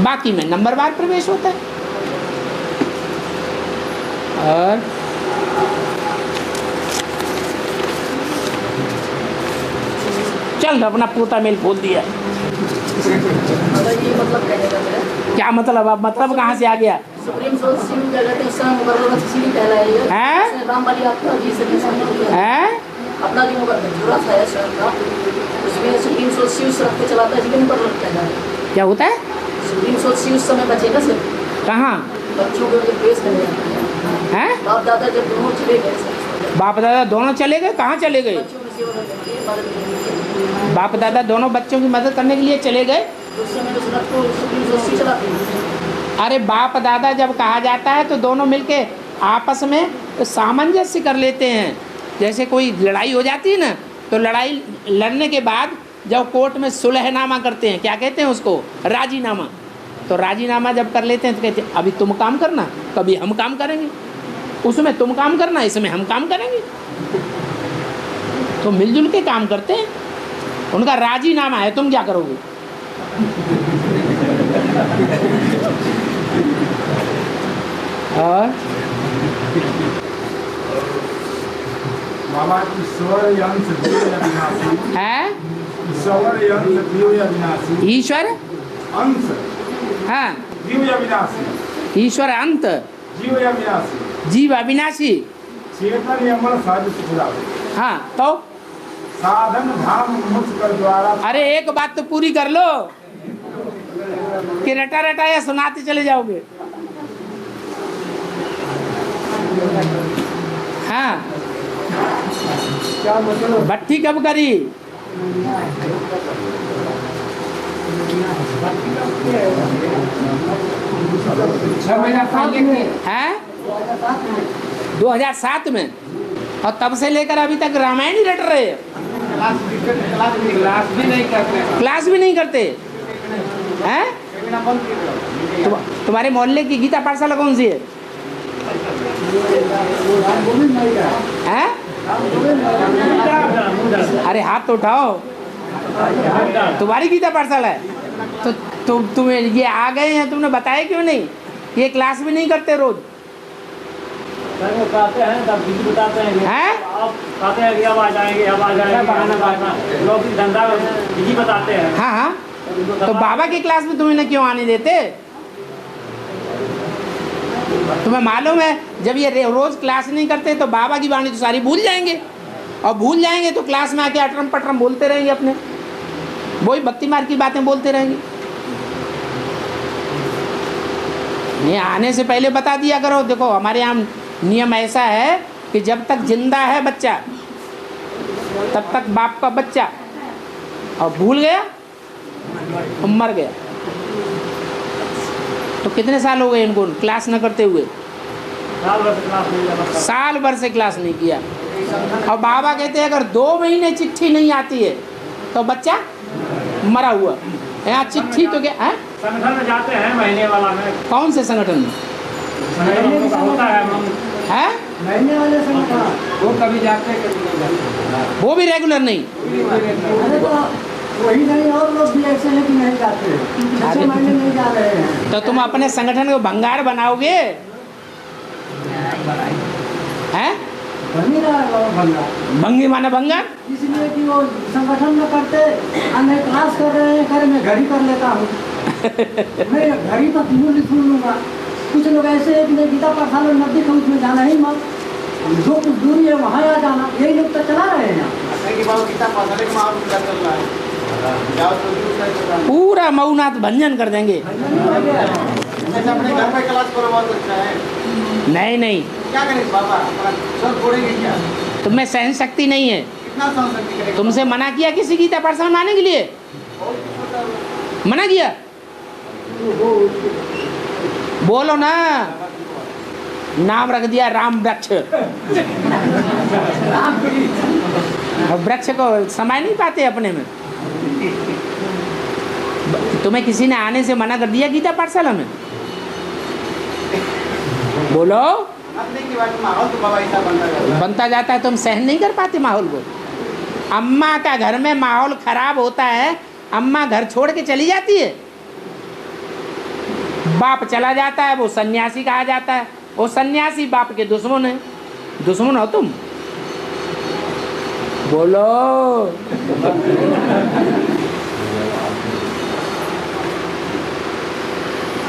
बाकी में नंबरवार प्रवेश होता है। और चल अपना पोता मेल खोल दिया। बाबा ये मतलब कहने का मेरा क्या मतलब? अब मतलब कहाँ से आ गया? सुप्रीम सोर्स शिव क्या कहते हैं, उस समय मुकर्रर रथ इसीलिए कहलाएगा। हैं? राम वाली आत्मा जी से हैं? अपना जो जुड़ा था है स्वयं का, उसमें सुप्रीम सोर्स शिव रथ को चलाता है, इसलिए मुकर्रर कहलाएगा। क्या होता है? सुप्रीम सोर्स शिव उस समय बचे ना सिर्फ कहाँ बच्चों को जब पेश करने जाते हैं। हैं? बाप दादा जब दोनों चले गए, बाप दादा दोनों चले गए? कहाँ चले गए? बच्चों में सेवा करने के लिए मदद करने के लिए। बाप दादा दोनों बच्चों की मदद करने के लिए चले गए। उस समय उस रथ को सुप्रीम सोर्स शिव चलाते हैं। अरे बाप दादा जब कहा जाता है तो दोनों मिलके आपस में सामंजस्य कर लेते हैं। जैसे कोई लड़ाई हो जाती है ना, तो लड़ाई लड़ने के बाद जब कोर्ट में सुलहनामा करते हैं, क्या कहते हैं उसको? राजीनामा। तो राजीनामा जब कर लेते हैं तो कहते हैं अभी तुम काम करना, कभी हम काम करेंगे, उसमें तुम काम करना, इसमें हम काम करेंगे। तो मिलजुल के काम करते हैं। उनका राजीनामा है, तुम क्या करोगे? और बाबा ईश्वर यंत्र जीव अविनाशी है ईश्वर यंत्र जीव अविनाशी ईश्वर अंश हाँ जीव अविनाशी ईश्वर अंत जीव अविनाशी जीव अविनाशी चेतन यमन सहज सुखदा। हाँ तो साधन धाम मुझ कर द्वारा। अरे एक बात तो पूरी कर लो कि रटा रटा या सुनाते चले जाओगे। हाँ क्या मतलब? भट्टी कब करी? छह महीना पहले के हैं 2007 में, और तब से लेकर अभी तक रामायण ही रट रहे हैं। क्लास भी नहीं करते हैं। क्लास भी नहीं करते हैं। तुम्हारे मोहल्ले की गीता पाठशाला कौन सी है? हैं? अरे हाथ तो उठाओ, तुम्हारी गीता पाठशाला है तो तुम्हें ये आ गए हैं, तुमने बताया क्यों नहीं? ये क्लास भी नहीं करते रोज बताते हैं, तब बिजी बताते हैं। हैं? आप कहते हैं कि अब आ जाएंगे, अब आ जाएंगे, बहाना लोग धंधा बिजी बताते हैं। हाँ हाँ, तो बाबा की क्लास में तुम्हें क्यों आने देते? तुम्हें मालूम है जब ये रोज क्लास नहीं करते तो बाबा की वाणी तो सारी भूल जाएंगे, और भूल जाएंगे तो क्लास में आके अटरम पटरम बोलते रहेंगे, अपने वही भक्ति मार्ग की बातें बोलते रहेंगे। ये आने से पहले बता दिया करो। देखो हमारे यहाँ नियम ऐसा है कि जब तक जिंदा है बच्चा तब तक बाप का बच्चा, और भूल गया तो मर गया। तो कितने साल हो गए इनको क्लास न करते हुए? साल भर से क्लास नहीं किया। और बाबा कहते हैं अगर 2 महीने चिट्ठी नहीं आती है तो बच्चा मरा हुआ। यहाँ चिट्ठी तो क्या है? संगठन में जाते हैं महीने वाला में। कौन से संगठन में होता है है? महीने वाले संगठन, वो कभी जाते हैं कभी नहीं जाते। वो भी रेगुलर नहीं। अरे तो वही नहीं, और लोग भी ऐसे हैं कि नहीं जाते हैं, 6 महीने नहीं जा रहे हैं। तो तुम अपने संगठन को भंगार बनाओगे हैं? बनी रहा है वो बंदा, भंगी माना भंगार। इसलिए कि वो संगठन में करते, अन्य क्लास कर रहे हैं, कर मैं घर ही कर लेता हूँ। मैं घर ही तो सुन लूँगा। कुछ लोग ऐसे हैं कि मैं गीता पाठशाला नजदीक है, उसमें जाना ही मत, जो कुछ दूरी है वहाँ आ जाना, यही लोग तो चला रहे हैं। पूरा मऊनाथ भंजन कर देंगे। अपने घर पे क्लास करो, बहुत अच्छा है। नहीं नहीं, क्या करें बाबा, सब छोड़ेंगे क्या? तुम्हें सहन शक्ति नहीं है। कितना सहन शक्ति करेंगे? तुमसे मना किया किसी गीता पाठशाला में आने के लिए? मना किया? बोलो ना, नाम रख दिया राम वृक्ष। वृक्ष को समाय नहीं पाते अपने में। तुम्हें किसी ने आने से मना कर दिया गीता पाठशाला में? बोलो। माहौल तो बाबा ऐसा बनता जाता है, तुम सहन नहीं कर पाते माहौल को। अम्मा का घर में माहौल खराब होता है, अम्मा घर छोड़ के चली जाती है, बाप चला जाता है, वो सन्यासी कहा जाता है। वो सन्यासी बाप के दुश्मन है। दुश्मन हो तुम? बोलो।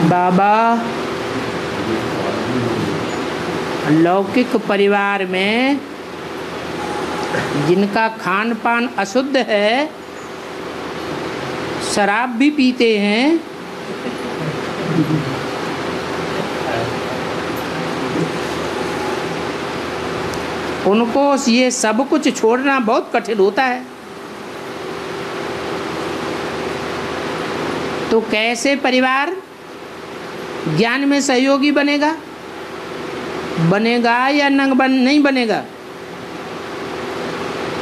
बाबा लौकिक परिवार में जिनका खान पान अशुद्ध है, शराब भी पीते हैं, उनको ये सब कुछ छोड़ना बहुत कठिन होता है। तो कैसे परिवार ज्ञान में सहयोगी बनेगा? बनेगा या नहीं बनेगा?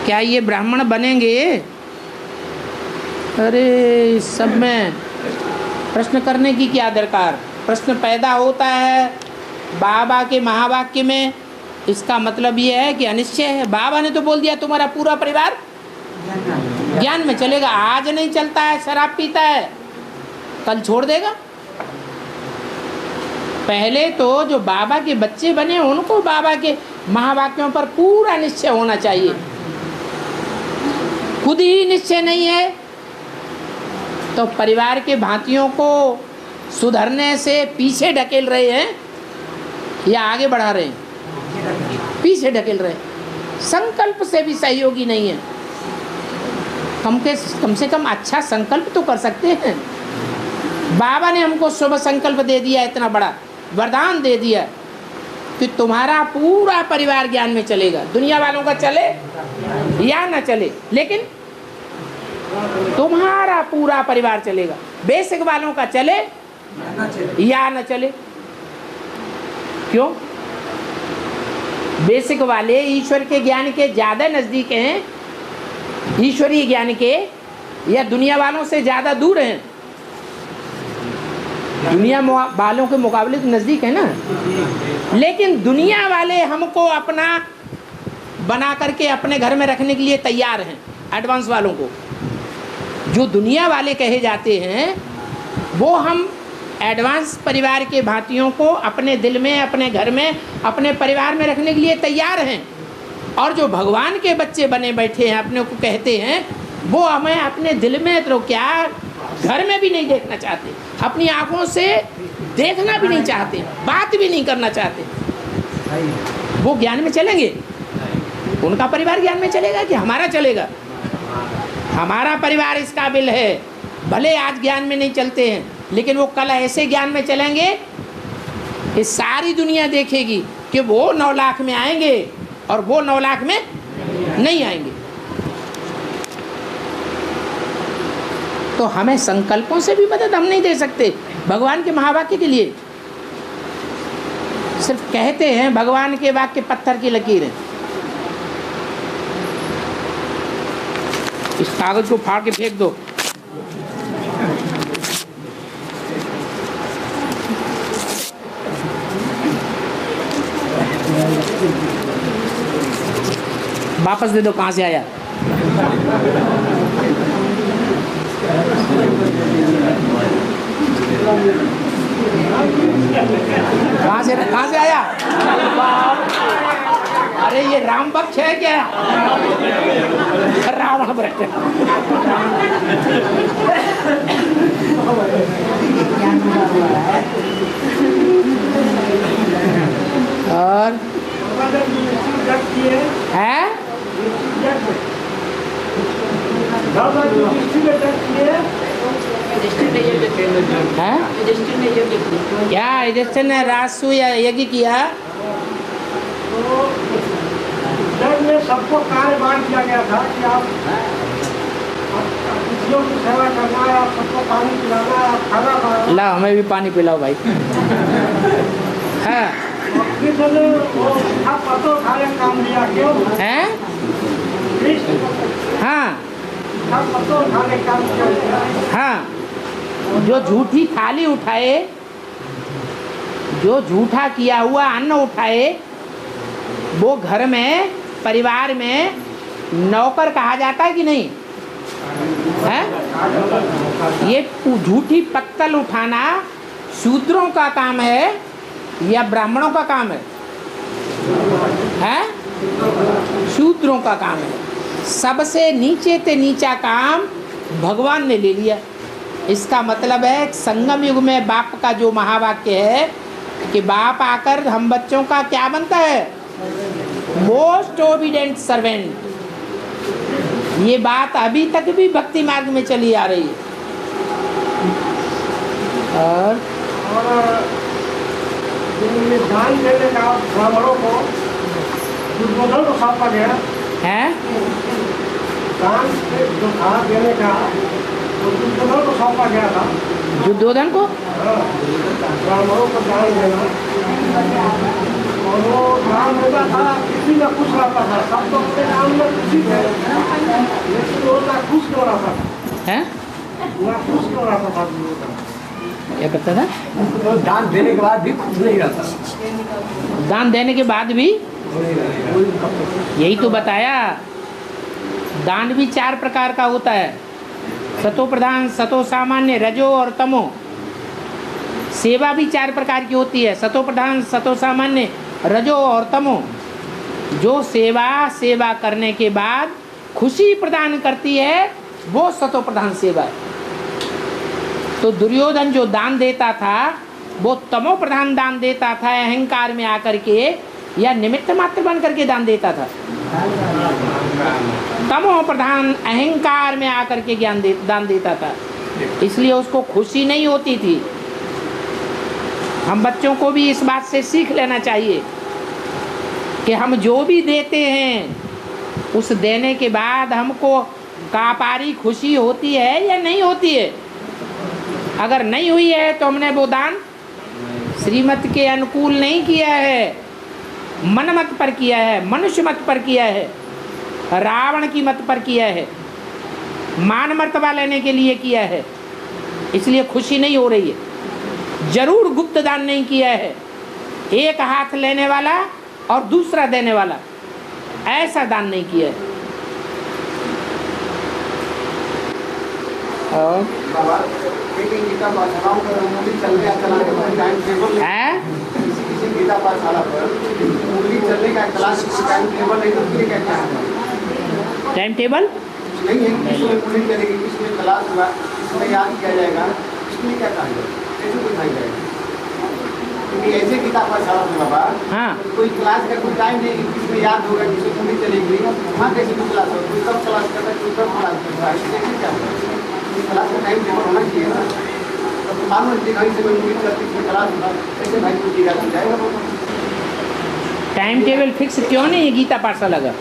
क्या ये ब्राह्मण बनेंगे? अरे सब में प्रश्न करने की क्या दरकार? प्रश्न पैदा होता है बाबा के महावाक्य में। इसका मतलब ये है कि अनिश्चय है। बाबा ने तो बोल दिया तुम्हारा पूरा परिवार ज्ञान में चलेगा। आज नहीं चलता है, शराब पीता है, कल छोड़ देगा। पहले तो जो बाबा के बच्चे बने उनको बाबा के महावाक्यों पर पूरा निश्चय होना चाहिए। खुद ही निश्चय नहीं है तो परिवार के भांतियों को सुधरने से पीछे ढकेल रहे हैं या आगे बढ़ा रहे हैं? पीछे ढकेल रहे हैं। संकल्प से भी सहयोगी नहीं है। कम से कम अच्छा संकल्प तो कर सकते हैं। बाबा ने हमको शुभ संकल्प दे दिया, इतना बड़ा वरदान दे दिया कि तुम्हारा पूरा परिवार ज्ञान में चलेगा। दुनिया वालों का चले या ना चले, लेकिन तुम्हारा पूरा परिवार चलेगा। बेसिक वालों का चले या न चले। क्यों? बेसिक वाले ईश्वर के ज्ञान के ज्यादा नजदीक हैं, ईश्वरीय ज्ञान के, या दुनिया वालों से ज्यादा दूर हैं? दुनिया वालों के मुकाबले तो नजदीक है ना। लेकिन दुनिया वाले हमको अपना बना करके अपने घर में रखने के लिए तैयार हैं। एडवांस वालों को, जो दुनिया वाले कहे जाते हैं, वो हम एडवांस परिवार के भांतियों को अपने दिल में, अपने घर में, अपने परिवार में रखने के लिए तैयार हैं। और जो भगवान के बच्चे बने बैठे हैं, अपने को कहते हैं, वो हमें अपने दिल में तो क्या, घर में भी नहीं देखना चाहते, अपनी आंखों से देखना भी नहीं चाहते, बात भी नहीं करना चाहते। वो ज्ञान में चलेंगे? उनका परिवार ज्ञान में चलेगा कि हमारा चलेगा? हमारा परिवार इस काबिल है, भले आज ज्ञान में नहीं चलते हैं, लेकिन वो कल ऐसे ज्ञान में चलेंगे कि सारी दुनिया देखेगी कि वो 9 लाख में आएंगे और वो 9 लाख में नहीं आएंगे। तो हमें संकल्पों से भी मदद हम नहीं दे सकते भगवान के महावाक्य के लिए। सिर्फ कहते हैं भगवान के वाक्य पत्थर की लकीर है। इस कागज को फाड़ के फेंक दो। वापस दे दो, कहाँ से आया? कहाँ से आया? अरे ये राम भक्त है क्या? रावण भक्त। और है क्या युधिष्ठिर ने राजसूय या यज्ञ किया? जब में सबको कार्य बांट दिया गया था कि आप अतिथियों की सेवा करना है, आप सबको पानी पिलाना है, आप खाना खाना। ला हमें भी पानी पिलाओ भाई। हाँ पत्थर उठाने का काम दिया, क्यों है? हाँ पत्थर उठाने का काम किया। हाँ, जो झूठी थाली उठाए, जो झूठा किया हुआ अन्न उठाए, वो घर में, परिवार में नौकर कहा जाता है कि नहीं है? ये झूठी पत्तल उठाना शूद्रों का काम है या ब्राह्मणों का काम है? शूद्रों का काम है। सबसे नीचे से नीचा काम भगवान ने ले लिया। इसका मतलब है संगम युग में बाप का जो महावाक्य है कि बाप आकर हम बच्चों का क्या बनता है? Most obedient servant. ये बात अभी तक भी भक्ति मार्ग में चली आ रही है। और दान देने का ब्राह्मणों को दुर्योधन को सौंपा गया है। दान जो था देने का वो दुर्योधन को सौंपा गया था। दुर्योधन को ब्राह्मणों को दान देना, और वो दान देता था, किसी का खुश रहता था, सब तो अपने काम में खुशी थे, लेकिन वो ना खुश क्यों रहता था? है ना खुश क्यों रहता था? क्या करता था? तो दान देने के बाद भी खुश नहीं रहता। दान देने के बाद भी यही तो बताया। दान भी 4 प्रकार का होता है, सतो प्रधान, सतो सामान्य, रजो और तमो। सेवा भी 4 प्रकार की होती है, सतो प्रधान, सतो सामान्य, रजो और तमो। जो सेवा करने के बाद खुशी प्रदान करती है वो सतो प्रधान सेवा है। तो दुर्योधन जो दान देता था वो तमो प्रधान दान देता था, अहंकार में आकर के या निमित्त मात्र बन करके दान देता था। तमो प्रधान अहंकार में आकर के दान देता था, इसलिए उसको खुशी नहीं होती थी। हम बच्चों को भी इस बात से सीख लेना चाहिए कि हम जो भी देते हैं उस देने के बाद हमको कापारी खुशी होती है या नहीं होती है? अगर नहीं हुई है तो हमने वो दान श्रीमत के अनुकूल नहीं किया है, मन मत पर किया है, मनुष्य मत पर किया है, रावण की मत पर किया है, मान मर्तबा लेने के लिए किया है, इसलिए खुशी नहीं हो रही है। जरूर गुप्त दान नहीं किया है, एक हाथ लेने वाला और दूसरा देने वाला, ऐसा दान नहीं किया है। और बाबा एक गीता पाठशालाओं पर उंगली चलने या चलाने का टाइम टेबल है किसी गीता पाठशाला पर उंगली चलने का क्लास टाइम टेबल नहीं, तो उसके क्या क्या है? टाइम टेबल नहीं है, किसमें उंगली चलेगी, किसमें क्लास होगा, किसमें याद किया जाएगा, इसमें क्या कहा जाएगा, कैसे दिखाई जाएगा? क्योंकि ऐसे गीता पाठशाला में बाबा हाँ कोई क्लास का कोई टाइम नहीं कि किसमें याद होगा, किसमें उंगली चलेगी, वहाँ कैसे कोई क्लास होगा, कोई कब क्लास करता है, कोई कब क्लास करता है, कैसे क्या होगा? क्लास का टाइम टेबल होना चाहिए ना। तो मान लो दिखाई से मैं उम्मीद करती हूँ क्लास होगा, ऐसे भाई कुछ याद जाएगा। टाइम टेबल फिक्स क्यों नहीं है गीता पाठशाला का?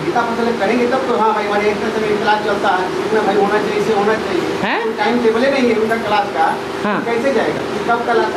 गीता पाठशाला करेंगे तब तो हाँ भाई हमारे एक समय क्लास चलता है, इसमें भाई होना चाहिए, इसे होना चाहिए, हैं? टाइम टेबल ही नहीं है उनका क्लास का, हाँ। कैसे जाएगा, कब क्लास